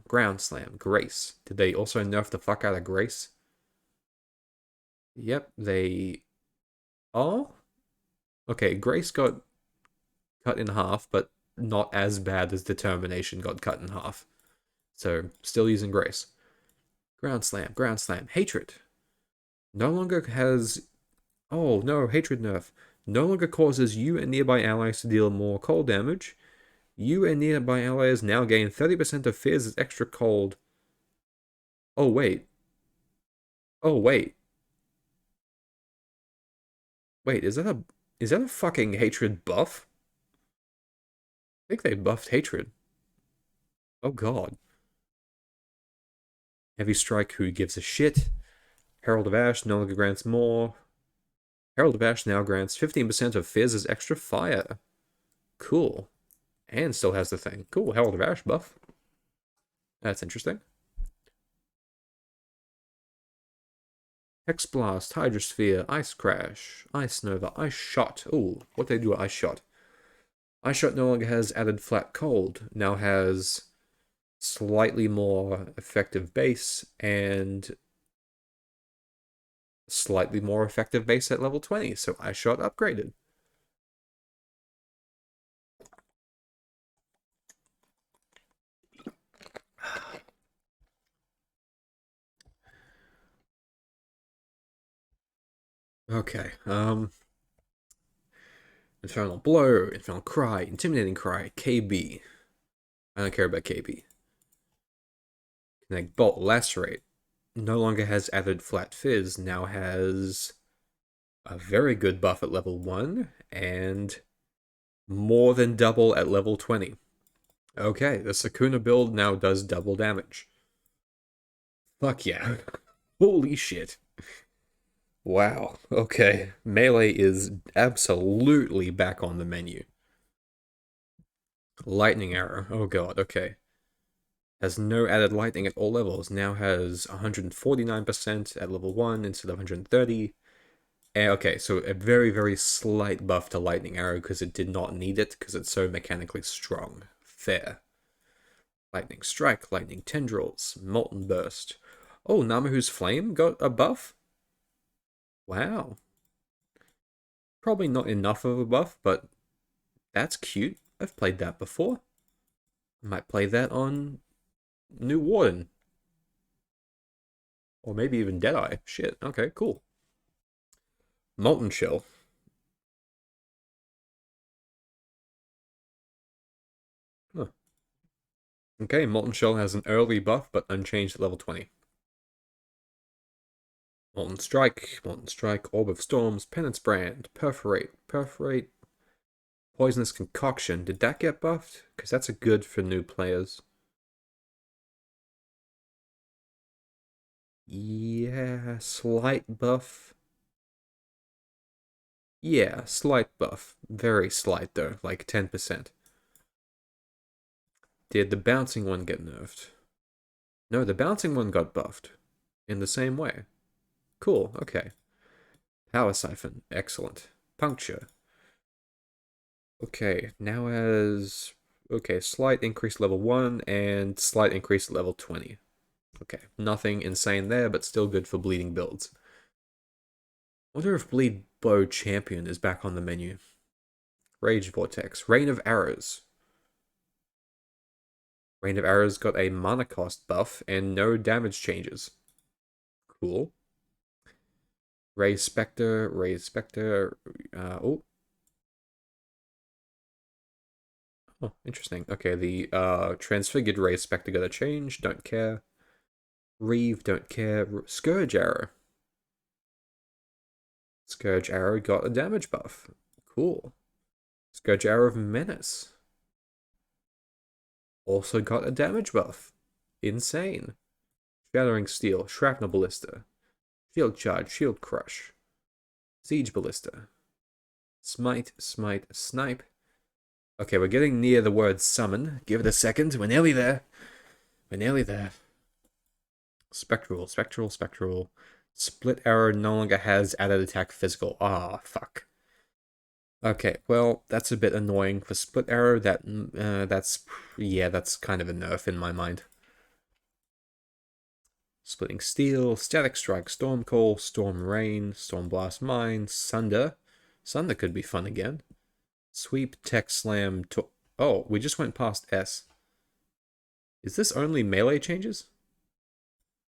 Ground Slam, Grace. Did they also nerf the fuck out of Grace? Yep, they... Oh? Okay, Grace got cut in half, but not as bad as Determination got cut in half. So, still using Grace. Ground Slam, Hatred. No longer has... Oh, no, Hatred nerf. No longer causes you and nearby allies to deal more cold damage. You and nearby allies now gain 30% of Fears as extra cold. Oh, wait. Oh, wait. Wait, is that a fucking Hatred buff? I think they buffed Hatred. Oh god. Heavy Strike, who gives a shit? Herald of Ash no longer grants more. Herald of Ash now grants 15% of Fizz as extra fire. Cool. And still has the thing. Cool, Herald of Ash buff. That's interesting. Hex Blast, Hydrosphere, Ice Crash, Ice Nova, Ice Shot. Ooh, what did they do with Ice Shot? Ice Shot no longer has added flat cold. Now has slightly more effective base and slightly more effective base at level 20, so Ice Shot upgraded. Okay, Infernal Blow, Infernal Cry, Intimidating Cry, KB. I don't care about KB. Connect Bolt, Lacerate. No longer has added Flat Fizz, now has a very good buff at level 1, and more than double at level 20. Okay, the Sakuna build now does double damage. Fuck yeah. Holy shit. Wow, okay. Melee is absolutely back on the menu. Lightning Arrow, oh god, okay. Has no added lightning at all levels, now has 149% at level 1 instead of 130. Okay, so a very, very slight buff to Lightning Arrow because it did not need it because it's so mechanically strong. Fair. Lightning Strike, Lightning Tendrils, Molten Burst. Oh, Namahu's Flame got a buff? Wow. Probably not enough of a buff, but that's cute. I've played that before. I might play that on New Warden. Or maybe even Deadeye. Shit, okay, cool. Molten Shell. Huh. Okay, Molten Shell has an early buff, but unchanged at level 20. Molten Strike, Orb of Storms, Penance Brand, Perforate, Poisonous Concoction. Did that get buffed? Because that's a good for new players. Yeah, slight buff. Yeah, slight buff. Very slight though, like 10%. Did the bouncing one get nerfed? No, the bouncing one got buffed. In the same way. Cool, okay. Power Siphon, excellent. Puncture. Okay, now has... Okay, slight increase level 1 and slight increase level 20. Okay, nothing insane there, but still good for bleeding builds. Wonder if Bleed Bow Champion is back on the menu. Rage Vortex, Rain of Arrows. Rain of Arrows got a mana cost buff and no damage changes. Cool. Raise Spectre. Oh, interesting. Okay, the Transfigured Raise Spectre got a change. Don't care. Reeve, don't care. Scourge Arrow. Scourge Arrow got a damage buff. Cool. Scourge Arrow of Menace also got a damage buff. Insane. Shattering Steel, Shrapnel Ballista, Shield Charge, Shield Crush, Siege Ballista, Smite, Smite, Snipe. Okay, we're getting near the word summon. Give it a second. We're nearly there. We're nearly there. Spectral, Spectral, Spectral. Split Arrow no longer has added attack physical. Ah, fuck. Okay, well, that's a bit annoying for Split Arrow. That's kind of a nerf in my mind. Splitting Steel, Static Strike, Storm Call, Storm Rain, Storm Blast Mine, Sunder. Sunder could be fun again. Sweep, Tech Slam, oh, we just went past S. Is this only melee changes?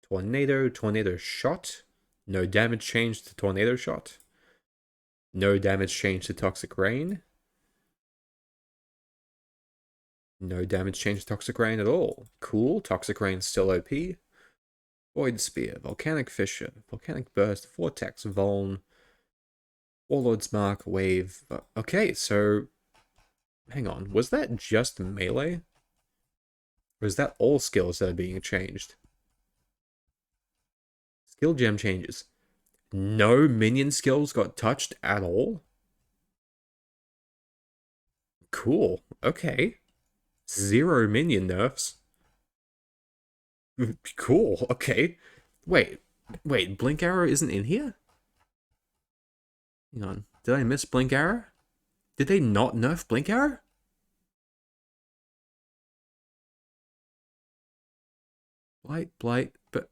Tornado, Tornado Shot. No damage change to Tornado Shot. No damage change to Toxic Rain. No damage change to Toxic Rain at all. Cool, Toxic Rain's still OP. Void Spear, Volcanic Fissure, Volcanic Burst, Vortex, Vuln, Warlord's Mark, Wave. Okay, so... Hang on, was that just melee? Or is that all skills that are being changed? Skill gem changes. No minion skills got touched at all? Cool, okay. 0 minion nerfs. Cool, okay. Wait, Blink Arrow isn't in here? Hang on, did I miss Blink Arrow? Did they not nerf Blink Arrow? Blight, but...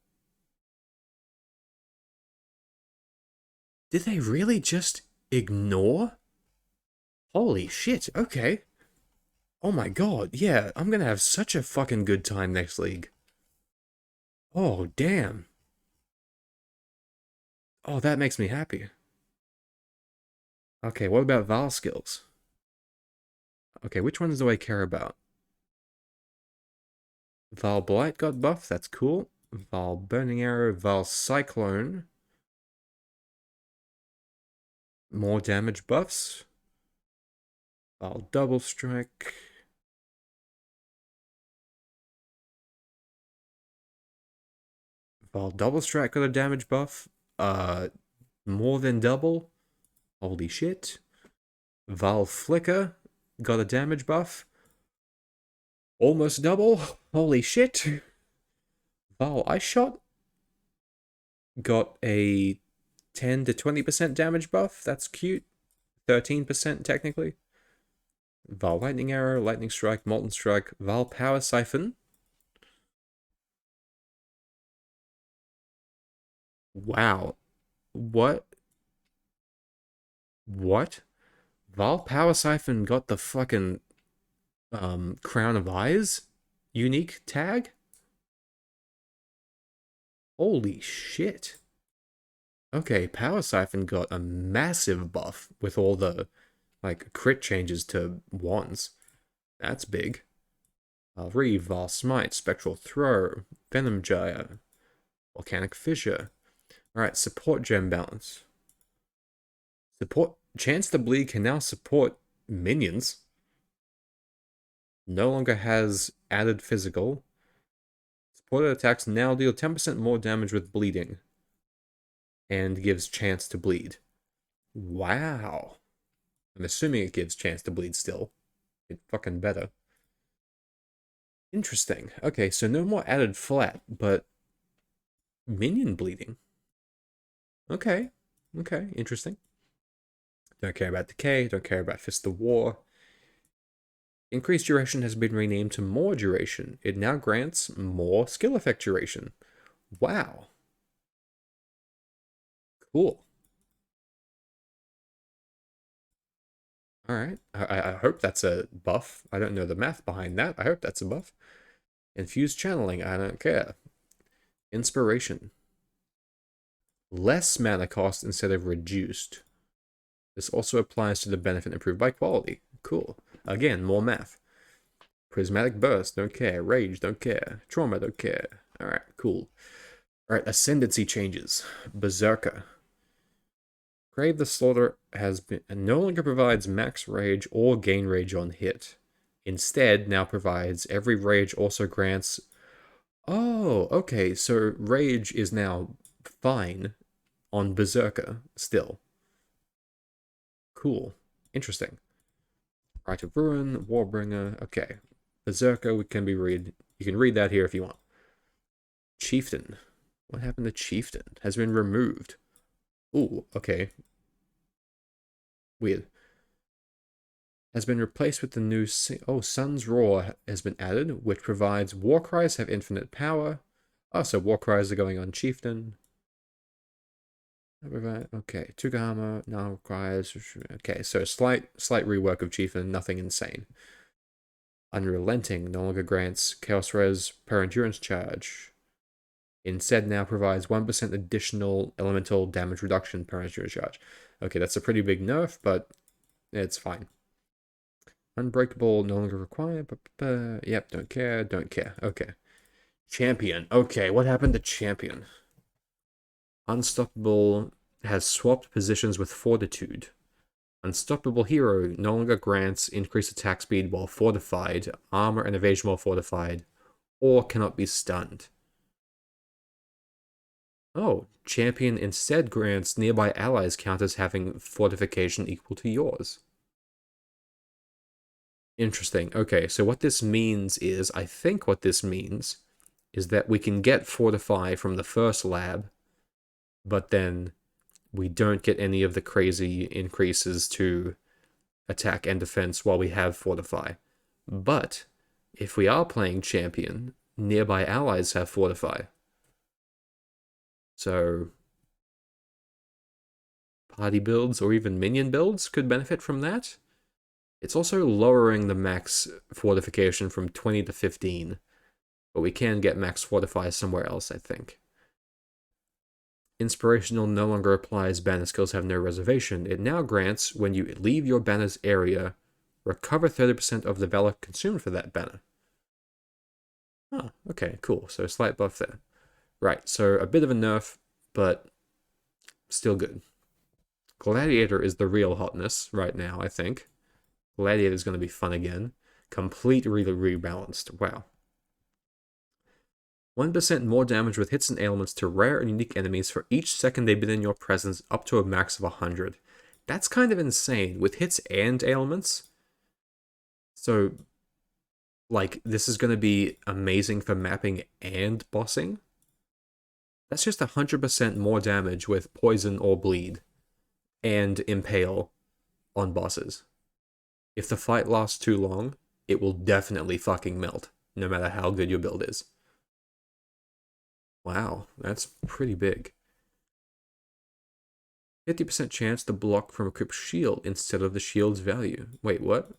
Did they really just ignore? Holy shit, okay. Oh my god, yeah, I'm gonna have such a fucking good time next league. Oh, damn. Oh, that makes me happy. Okay, what about Val skills? Okay, which ones do I care about? Val Blight got buffed, that's cool. Val Burning Arrow, Val Cyclone. More damage buffs. Val Double Strike. Val Double Strike got a damage buff. More than double. Holy shit. Val Flicker got a damage buff. Almost double. Holy shit. Val Ice Shot got a 10 to 20% damage buff. That's cute. 13% technically. Val Lightning Arrow, Lightning Strike, Molten Strike, Val Power Siphon. Wow. What? What? Val Power Siphon got the fucking Crown of Eyes unique tag? Holy shit. Okay, Power Siphon got a massive buff with all the like crit changes to wands. That's big. Val Reeve, Val Smite, Spectral Throw, Venom Gyre, Volcanic Fissure. Alright, support gem balance. Support Chance to Bleed can now support minions. No longer has added physical. Supported attacks now deal 10% more damage with bleeding. And gives chance to bleed. Wow. I'm assuming it gives chance to bleed still. It fucking better. Interesting. Okay, so no more added flat, but minion bleeding. Okay. Okay, interesting. Don't care about Decay, don't care about Fist of War. Increased duration has been renamed to more duration. It now grants more skill effect duration. Wow. Cool. Alright, I hope that's a buff. I don't know the math behind that. I hope that's a buff. Infused Channeling, I don't care. Inspiration. Less mana cost instead of reduced. This also applies to the benefit improved by quality. Cool. Again, more math. Prismatic Burst, don't care. Rage, don't care. Trauma, don't care. Alright, cool. Alright, Ascendancy changes. Berserker. Crave the Slaughter has been no longer provides max rage or gain rage on hit. Instead, now provides every rage also grants Oh, okay, so Rage is now fine on Berserker still. Cool. Interesting. Rite of Ruin, Warbringer, okay. Berserker can be read. You can read that here if you want. Chieftain. What happened to Chieftain? Has been removed. Ooh, okay. Weird. Has been replaced with the new... Oh, Sun's Roar has been added, which provides war cries have infinite power. Oh, so war cries are going on Chieftain. Okay, Tugahama now requires... Okay, so slight rework of Chieftain, nothing insane. Unrelenting no longer grants Chaos Res per endurance charge. Instead now provides 1% additional elemental damage reduction per endurance charge. Okay, that's a pretty big nerf, but it's fine. Unbreakable no longer required. Yep, don't care, don't care. Okay. Champion. Okay, what happened to Champion? Unstoppable has swapped positions with Fortitude. Unstoppable Hero no longer grants increased attack speed while fortified, armor and evasion while fortified, or cannot be stunned. Oh, Champion instead grants nearby allies counters having fortification equal to yours. Interesting. Okay, so what this means is, I think what this means is that we can get Fortify from the first lab, but then we don't get any of the crazy increases to attack and defense while we have Fortify. But if we are playing Champion, nearby allies have Fortify. So party builds or even minion builds could benefit from that. It's also lowering the max fortification from 20 to 15, but we can get max fortify somewhere else, I think. Inspirational no longer applies. Banner skills have no reservation. It now grants, when you leave your banner's area, recover 30% of the valor consumed for that banner. Oh, okay, cool. So slight buff there. Right, so a bit of a nerf, but still good. Gladiator is the real hotness right now, I think. Gladiator is going to be fun again. Completely rebalanced. Wow. 1% more damage with hits and ailments to rare and unique enemies for each second they've been in your presence, up to a max of 100. That's kind of insane. With hits and ailments. So, like, this is going to be amazing for mapping and bossing. That's just 100% more damage with poison or bleed and impale on bosses. If the fight lasts too long, it will definitely fucking melt, no matter how good your build is. Wow, that's pretty big. 50% chance to block from equipped shield instead of the shield's value. Wait, what?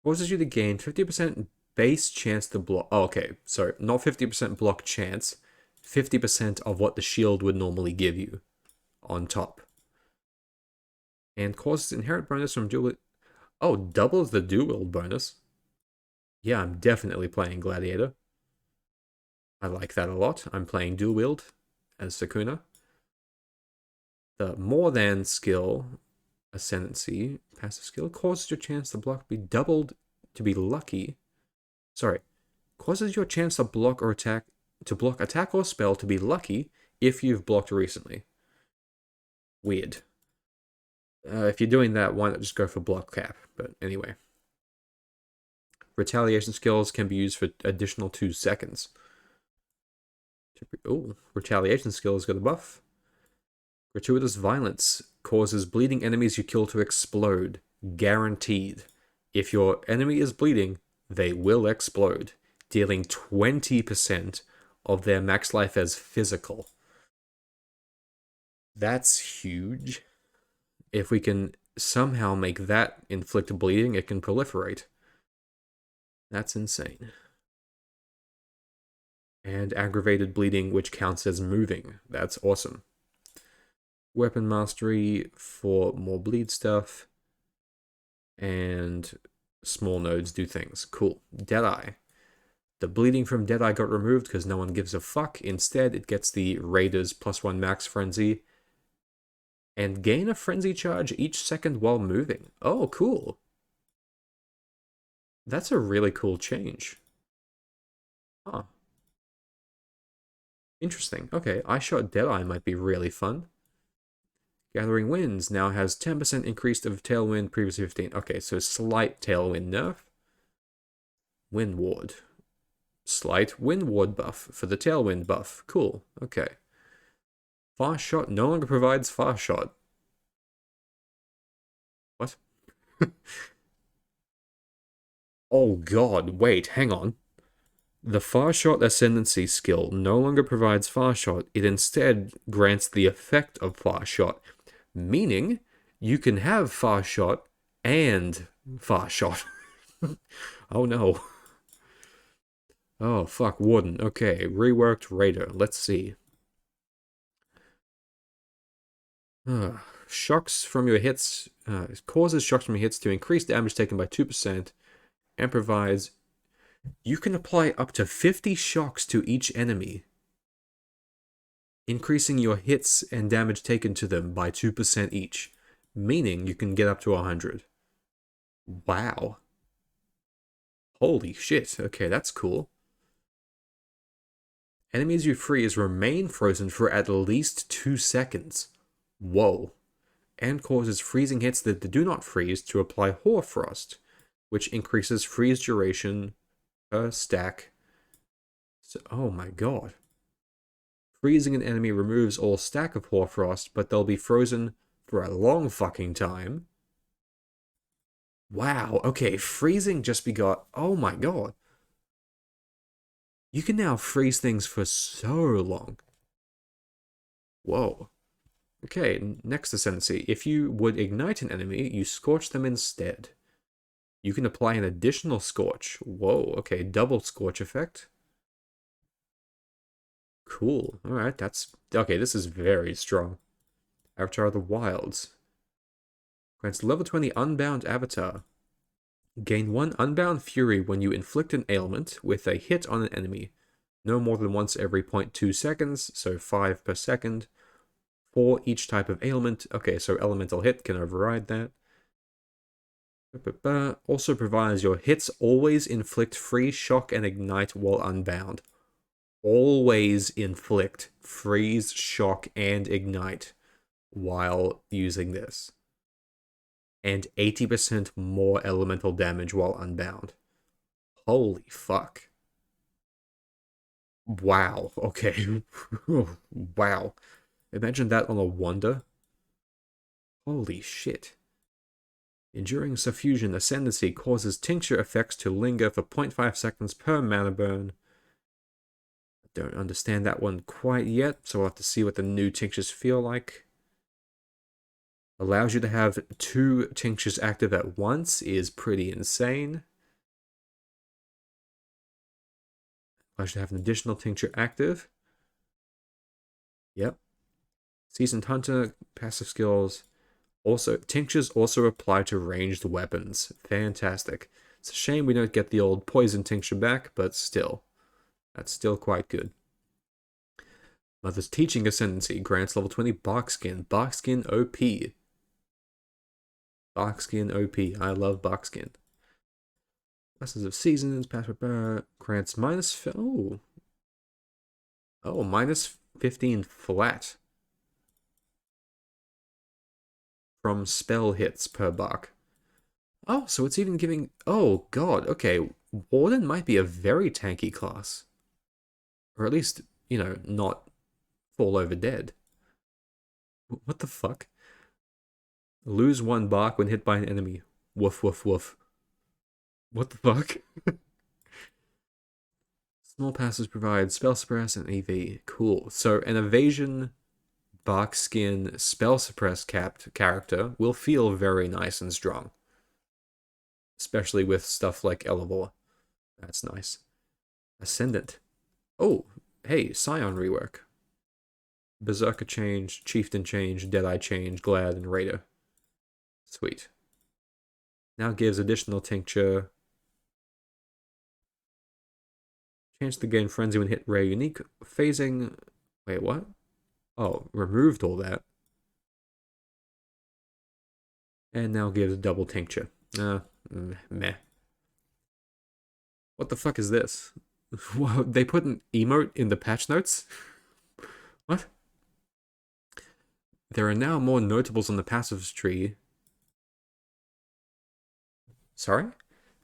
Causes you to gain 50% base chance to block. Oh, okay, sorry, not 50% block chance, 50% of what the shield would normally give you on top. And causes inherent bonus from dual. Oh, doubles the dual bonus. Yeah, I'm definitely playing Gladiator. I like that a lot. I'm playing dual wield as Sakuna. The more than skill, ascendancy, passive skill, causes your chance to block be doubled to be lucky. Sorry, causes your chance to block or attack or spell to be lucky if you've blocked recently. Weird. If you're doing that, why not just go for block cap? But anyway. Retaliation skills can be used for additional 2 seconds. Oh, retaliation skills got a buff. Gratuitous violence causes bleeding enemies you kill to explode. Guaranteed. If your enemy is bleeding, they will explode, dealing 20% of their max life as physical. That's huge. If we can somehow make that inflict bleeding, it can proliferate. That's insane. And aggravated bleeding, which counts as moving. That's awesome. Weapon mastery for more bleed stuff. And small nodes do things. Cool. Deadeye. The bleeding from Deadeye got removed because no one gives a fuck. Instead, it gets the Raiders +1 max frenzy. And gain a frenzy charge each second while moving. Oh, cool. That's a really cool change. Huh. Interesting. Okay, I shot Deadeye might be really fun. Gathering Winds now has 10% increased of Tailwind, previously 15. Okay, so slight Tailwind nerf. Wind Ward. Slight Wind Ward buff for the Tailwind buff. Cool. Okay. Fast Shot no longer provides Fast Shot. What? Oh god, wait, hang on. The Fast Shot Ascendancy skill no longer provides Fast Shot, it instead grants the effect of Fast Shot, meaning you can have Fast Shot and Fast Shot. Oh no. Oh fuck, Warden. Okay, reworked Raider. Let's see. Shocks from your hits causes shocks from your hits to increase damage taken by 2% and provides you can apply up to 50 shocks to each enemy, increasing your hits and damage taken to them by 2% each, meaning you can get up to 100. Wow. Holy shit. Okay, that's cool. Enemies you freeze remain frozen for at least 2 seconds. Whoa. And causes freezing hits that do not freeze to apply Hoarfrost, which increases freeze duration per stack. So, oh my god. Freezing an enemy removes all stack of Hoarfrost, but they'll be frozen for a long fucking time. Wow, okay, freezing just begot... Oh my god. You can now freeze things for so long. Whoa. Okay, next ascendancy. If you would ignite an enemy, you scorch them instead. You can apply an additional scorch. Whoa, okay, double scorch effect. Cool. Alright, that's... Okay, this is very strong. Avatar of the Wilds. Grants level 20 Unbound Avatar. Gain 1 Unbound Fury when you inflict an ailment with a hit on an enemy. No more than once every 0.2 seconds, so 5 per second. For each type of ailment. Okay, so Elemental Hit can override that. Also provides your hits always inflict freeze, shock, and ignite while unbound. Always inflict freeze, shock, and ignite while using this. And 80% more elemental damage while unbound. Holy fuck. Wow, okay. Wow. Imagine that on a Wonder. Holy shit. Enduring Suffusion Ascendancy causes tincture effects to linger for 0.5 seconds per mana burn. I don't understand that one quite yet, so we'll have to see what the new tinctures feel like. Allows you to have 2 tinctures active at once is pretty insane. Allows you to have an additional tincture active. Yep. Seasoned Hunter, passive skills. Also, tinctures also apply to ranged weapons. Fantastic. It's a shame we don't get the old poison tincture back, but still. That's still quite good. Mother's Teaching Ascendancy grants level 20 Barkskin. Barkskin OP. Barkskin OP. I love Barkskin. Lessons of Seasons. Grants minus... Oh. Oh, minus 15 flat. From spell hits per bark. Oh, so it's even giving... Oh, god, okay. Warden might be a very tanky class. Or at least, you know, not fall over dead. What the fuck? Lose 1 bark when hit by an enemy. Woof, woof, woof. What the fuck? Small passes provide spell suppress and EV. Cool. So an evasion bark skin spell suppress capped character will feel very nice and strong. Especially with stuff like Elevor. That's nice. Ascendant. Oh, hey, Scion rework. Berserker change, Chieftain change, Deadeye change, Glad, and Raider. Sweet. Now gives additional tincture. Chance to gain frenzy when hit rare unique. Phasing. Wait, what? Oh, removed all that. And now gives double tincture. Meh. What the fuck is this? Whoa, they put an emote in the patch notes? What? There are now more notables on the passives tree. Sorry?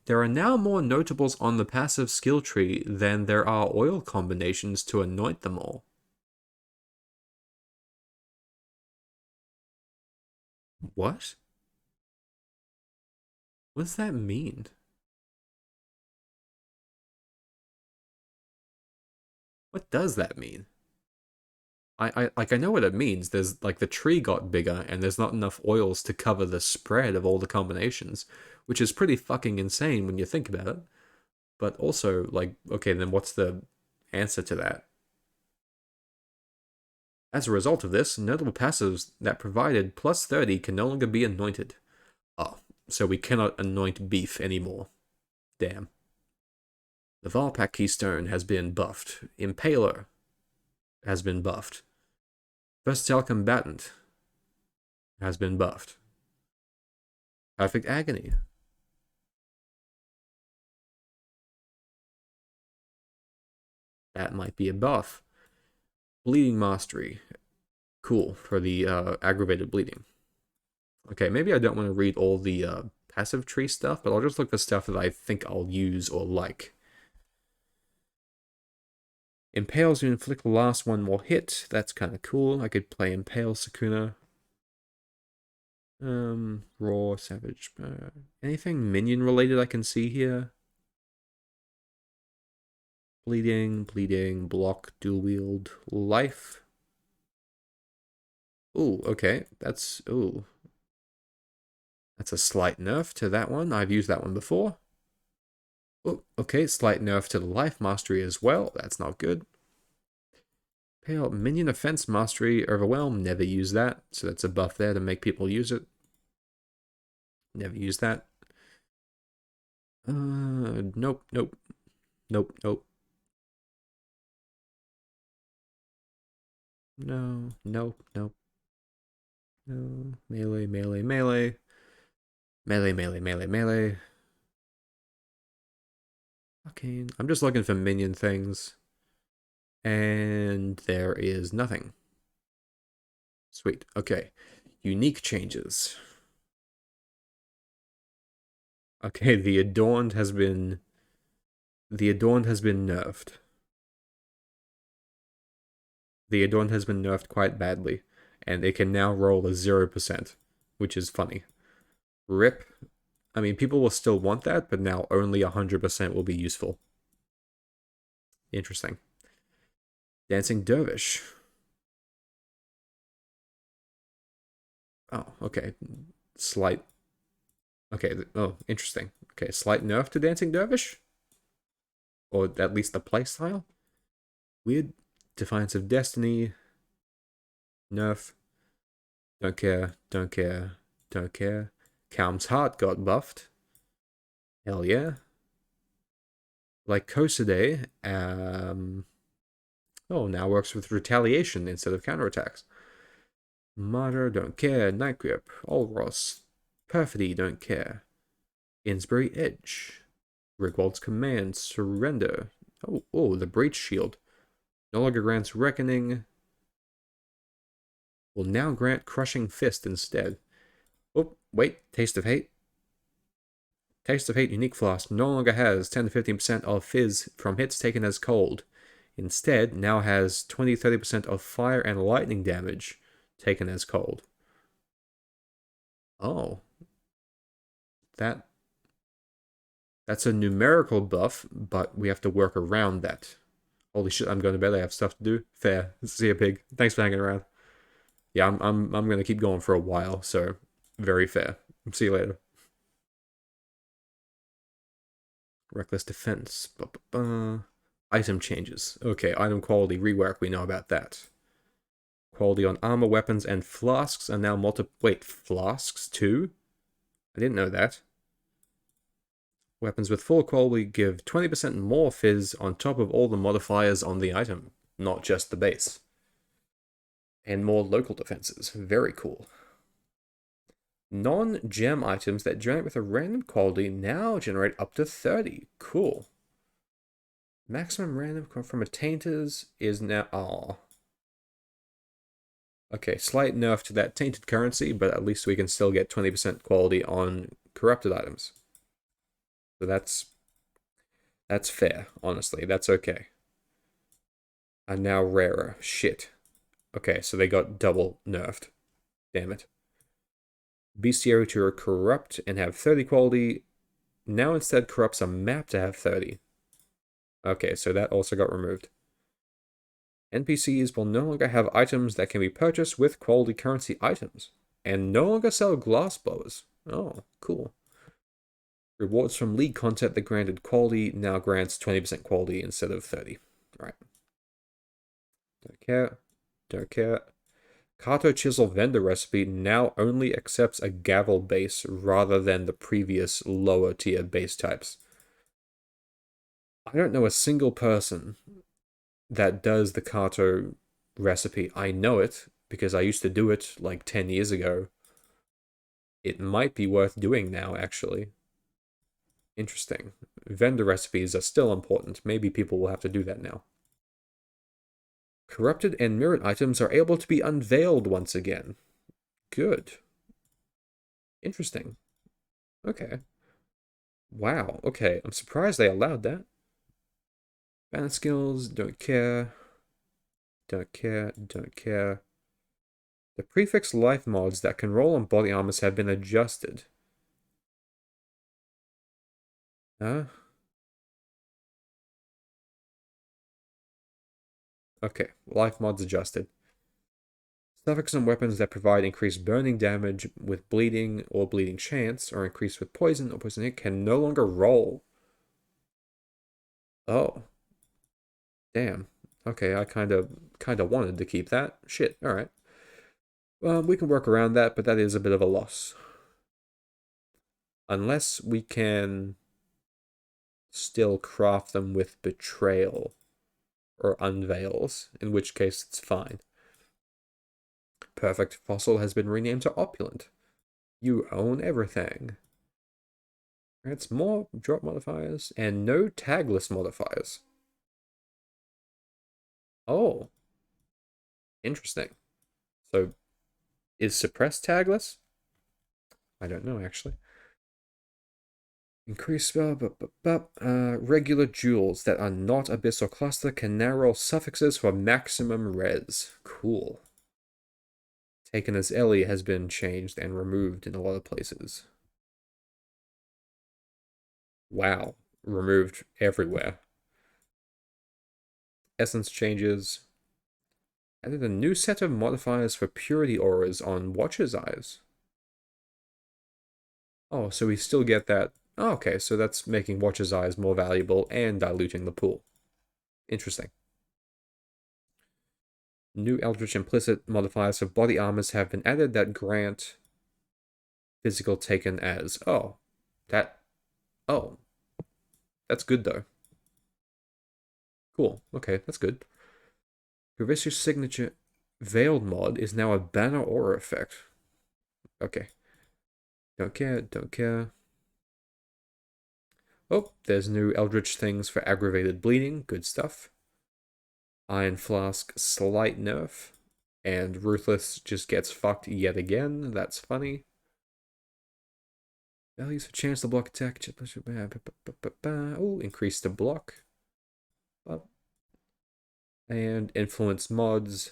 There are now more notables on the passive skill tree than there are oil combinations to anoint them all. What? What does that mean? What does that mean? I know what it means. There's like the tree got bigger and there's not enough oils to cover the spread of all the combinations, which is pretty fucking insane when you think about it. But also, like, okay, then what's the answer to that? As a result of this, notable passives that provided plus 30 can no longer be anointed. Oh, so we cannot anoint beef anymore. Damn. The Valpak Keystone has been buffed. Impaler has been buffed. Versatile Combatant has been buffed. Perfect Agony. That might be a buff. Bleeding Mastery. Cool, for the aggravated bleeding. Okay, maybe I don't want to read all the passive tree stuff, but I'll just look for stuff that I think I'll use or like. Impales you inflict the last one more hit. That's kind of cool. I could play Impale Sakuna. Raw, Savage. Anything minion related I can see here? Bleeding, bleeding, block, dual wield, life. Ooh, okay. Ooh. That's a slight nerf to that one. I've used that one before. Oh, okay, slight nerf to the life mastery as well. That's not good. Pale minion offense mastery, overwhelm. Never use that. So that's a buff there to make people use it. Never use that. Nope, nope, nope, nope. No, nope, nope. No, melee, melee, melee. Melee, melee, melee, melee. Okay, I'm just looking for minion things. And there is nothing. Sweet, okay. Unique changes. Okay, the Adorned has been nerfed. The Adorned has been nerfed quite badly, and it can now roll a 0%, which is funny. RIP. I mean, people will still want that, but now only 100% will be useful. Interesting. Dancing Dervish. Oh, okay. Slight. Okay, oh, interesting. Okay, slight nerf to Dancing Dervish? Or at least the playstyle? Weird. Defiance of Destiny. Nerf. Don't care, don't care, don't care. Calm's Heart got buffed. Hell yeah. Like Kosade, oh, now works with retaliation instead of counterattacks. Martyr, don't care. Night Grip, Olros. Perfidy, don't care. Innsbury Edge. Rigwald's Command, Surrender. Oh, the Breach Shield. No longer grants Reckoning. Will now grant Crushing Fist instead. Oh, wait, Taste of Hate. Taste of Hate Unique Flask no longer has 10 to 15% of fizz from hits taken as cold. Instead, now has 20-30% of fire and lightning damage taken as cold. Oh. That's a numerical buff, but we have to work around that. Holy shit, I'm going to bed. I have stuff to do. Fair. See ya, pig. Thanks for hanging around. Yeah, I'm gonna keep going for a while, so very fair. See you later. Reckless defense. Item changes. Okay, item quality rework, we know about that. Quality on armor, weapons, and flasks are now wait, flasks too? I didn't know that. Weapons with full quality give 20% more fizz on top of all the modifiers on the item, not just the base. And more local defenses. Very cool. Non-gem items that generate with a random quality now generate up to 30. Cool. Maximum random from attainters is now... Oh. Okay, slight nerf to that tainted currency, but at least we can still get 20% quality on corrupted items. So that's fair, honestly. That's okay. Are now rarer. Shit. Okay, so they got double nerfed. Damn it. Bestiary to corrupt and have 30 quality. Now instead corrupts a map to have 30. Okay, so that also got removed. NPCs will no longer have items that can be purchased with quality currency items, and no longer sell glass blowers. Oh, cool. Rewards from League content that granted quality now grants 20% quality instead of 30. Right. Don't care. Don't care. Kato Chisel vendor recipe now only accepts a gavel base rather than the previous lower tier base types. I don't know a single person that does the Kato recipe. I know it because I used to do it like 10 years ago. It might be worth doing now, actually. Interesting. Vendor recipes are still important. Maybe people will have to do that now. Corrupted and mirrored items are able to be unveiled once again. Good. Interesting. Okay. Wow. Okay. I'm surprised they allowed that. Banner skills, don't care. Don't care. Don't care. The prefix life mods that can roll on body armors have been adjusted. Huh? Okay. Life mods adjusted. Suffix on weapons that provide increased burning damage with bleeding or bleeding chance, or increased with poison or poison hit, can no longer roll. Oh. Damn. Okay, I kinda wanted to keep that. Shit, alright. We can work around that, but that is a bit of a loss. Unless we can still craft them with betrayal or unveils, in which case it's fine. Perfect Fossil has been renamed to Opulent. You own everything. It's more drop modifiers and no tagless modifiers. Oh, interesting. So, is suppressed tagless? I don't know, actually. Increase spell, regular jewels that are not Abyss or Cluster can now roll suffixes for maximum res. Cool. Taken as Ellie has been changed and removed in a lot of places. Wow. Removed everywhere. Essence changes. Added a new set of modifiers for purity auras on Watcher's Eyes. Oh, so we still get that. Oh, okay, so that's making Watcher's Eyes more valuable and diluting the pool. Interesting. New Eldritch Implicit modifiers for body armors have been added that grant physical taken as. Oh, that. Oh, that's good though. Cool. Okay, that's good. Vicious Signature Veiled mod is now a banner aura effect. Okay. Don't care, don't care. Oh, there's new Eldritch things for aggravated bleeding. Good stuff. Iron Flask, slight nerf. And Ruthless just gets fucked yet again. That's funny. Values for chance to block attack. Oh, increase the block. And influence mods.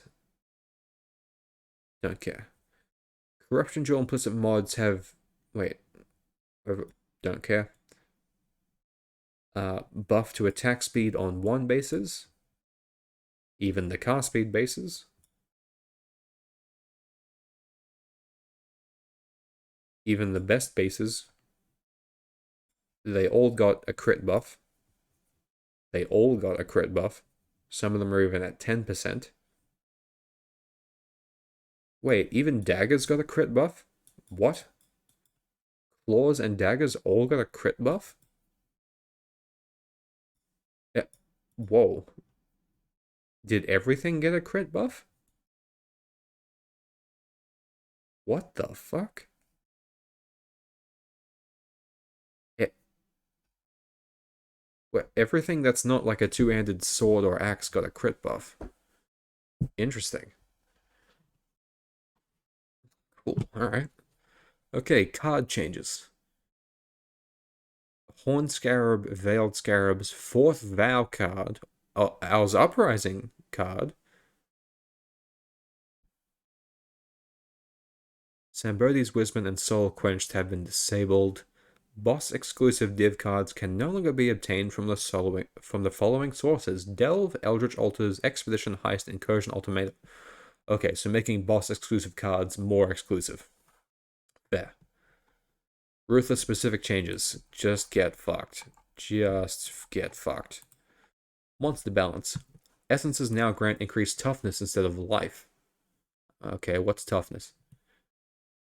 Don't care. Corruption dual implicit mods have. Wait. Don't care. Buff to attack speed on 1 bases. Even the cast speed bases. Even the best bases. They all got a crit buff. They all got a crit buff. Some of them are even at 10%. Wait, even daggers got a crit buff? What? Claws and daggers all got a crit buff? Yeah. Whoa. Did everything get a crit buff? What the fuck? Where everything that's not like a two-handed sword or axe got a crit buff. Interesting. Cool. Alright. Okay, card changes. Horn Scarab, Veiled Scarab's 4th Vow card. Oh, Owl's Uprising card. Sambodi's Wisdom and Soul Quenched have been disabled. Boss exclusive div cards can no longer be obtained from the following sources: Delve, Eldritch Altars, Expedition, Heist, Incursion, Ultimatum. Okay, so making boss exclusive cards more exclusive. Fair. Ruthless specific changes. Just get fucked. Just get fucked. Monster balance. Essences now grant increased toughness instead of life. Okay, what's toughness?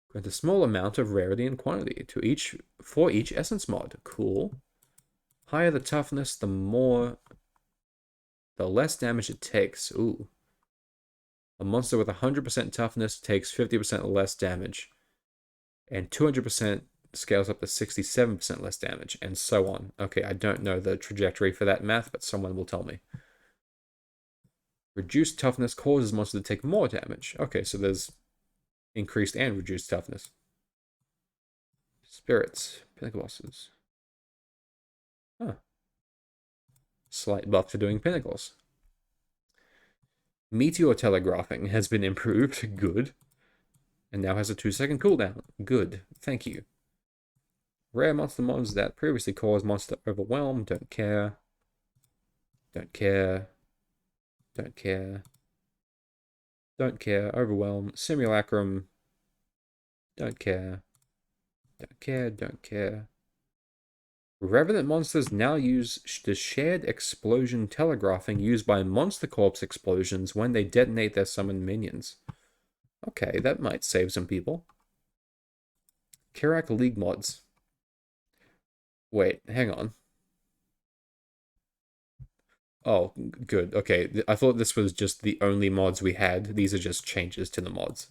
Grant a small amount of rarity and quantity for each essence mod. Cool. Higher the toughness, the less damage it takes. Ooh. A monster with 100% toughness takes 50% less damage, and 200% scales up to 67% less damage, and so on. Okay, I don't know the trajectory for that math, but someone will tell me. Reduced toughness causes monsters to take more damage. Okay, so there's increased and reduced toughness. Spirits, pinnacle bosses. Huh. Slight buff to doing pinnacles. Meteor telegraphing has been improved. Good. And now has a 2-second cooldown. Good. Thank you. Rare monster mods that previously caused monster overwhelm. Don't care. Don't care. Don't care. Don't care. Overwhelm. Simulacrum. Don't care. Don't care. Don't care. Revenant monsters now use the shared explosion telegraphing used by Monster Corpse explosions when they detonate their summoned minions. Okay, that might save some people. Kirak League mods. Wait, hang on. Oh, good. Okay, I thought this was just the only mods we had. These are just changes to the mods.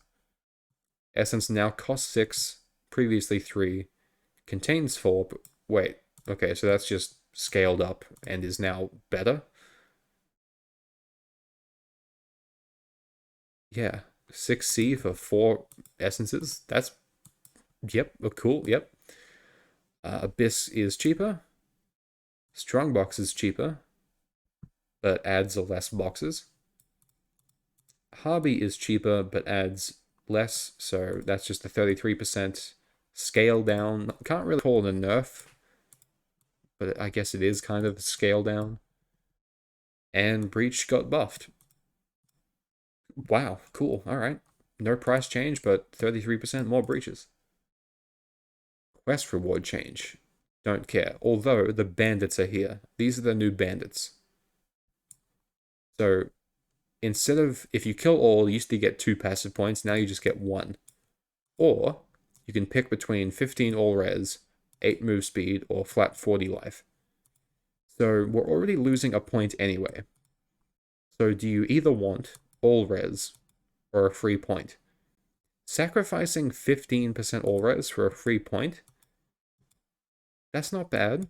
Essence now costs 6, previously 3, contains 4, but wait. Okay, so that's just scaled up and is now better? Yeah, 6C for 4 essences. That's, yep, cool, yep. Abyss is cheaper. Strongbox is cheaper, but adds less boxes. Hobby is cheaper, but adds less, so that's just a 33% scale down. Can't really call it a nerf, but I guess it is kind of a scale down. And Breach got buffed. Wow, cool, alright. No price change, but 33% more breaches. Quest reward change. Don't care. Although the bandits are here. These are the new bandits. So instead of, if you kill all, you used to get 2 passive points, now you just get 1. Or you can pick between 15 all res, 8 move speed, or flat 40 life. So we're already losing a point anyway. So do you either want all res or a free point? Sacrificing 15% all res for a free point? That's not bad.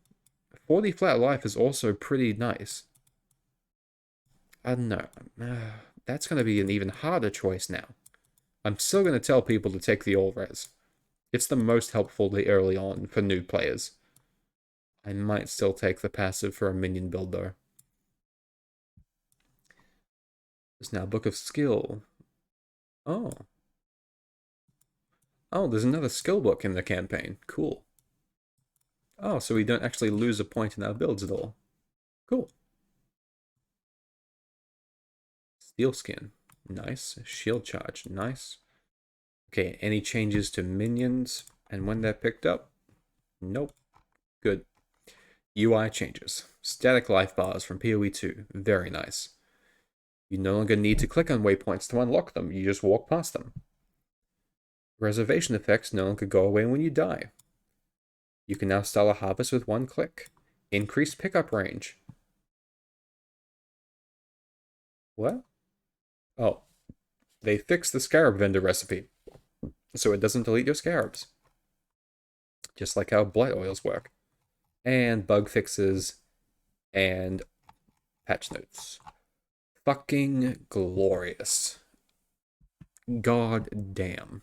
40 flat life is also pretty nice. I don't know. That's going to be an even harder choice now. I'm still going to tell people to take the all res. It's the most helpful early on for new players. I might still take the passive for a minion build though. There's now Book of Skill. Oh. Oh, there's another skill book in the campaign. Cool. Oh, so we don't actually lose a point in our builds at all. Cool. Steel Skin. Nice. Shield Charge. Nice. Okay, any changes to minions and when they're picked up? Nope. Good. UI changes. Static life bars from PoE 2. Very nice. You no longer need to click on waypoints to unlock them. You just walk past them. Reservation effects no longer go away when you die. You can now style a harvest with 1 click. Increased pickup range. What? Oh. They fixed the scarab vendor recipe, so it doesn't delete your scarabs. Just like how blight oils work. And bug fixes. And patch notes. Fucking glorious. God damn.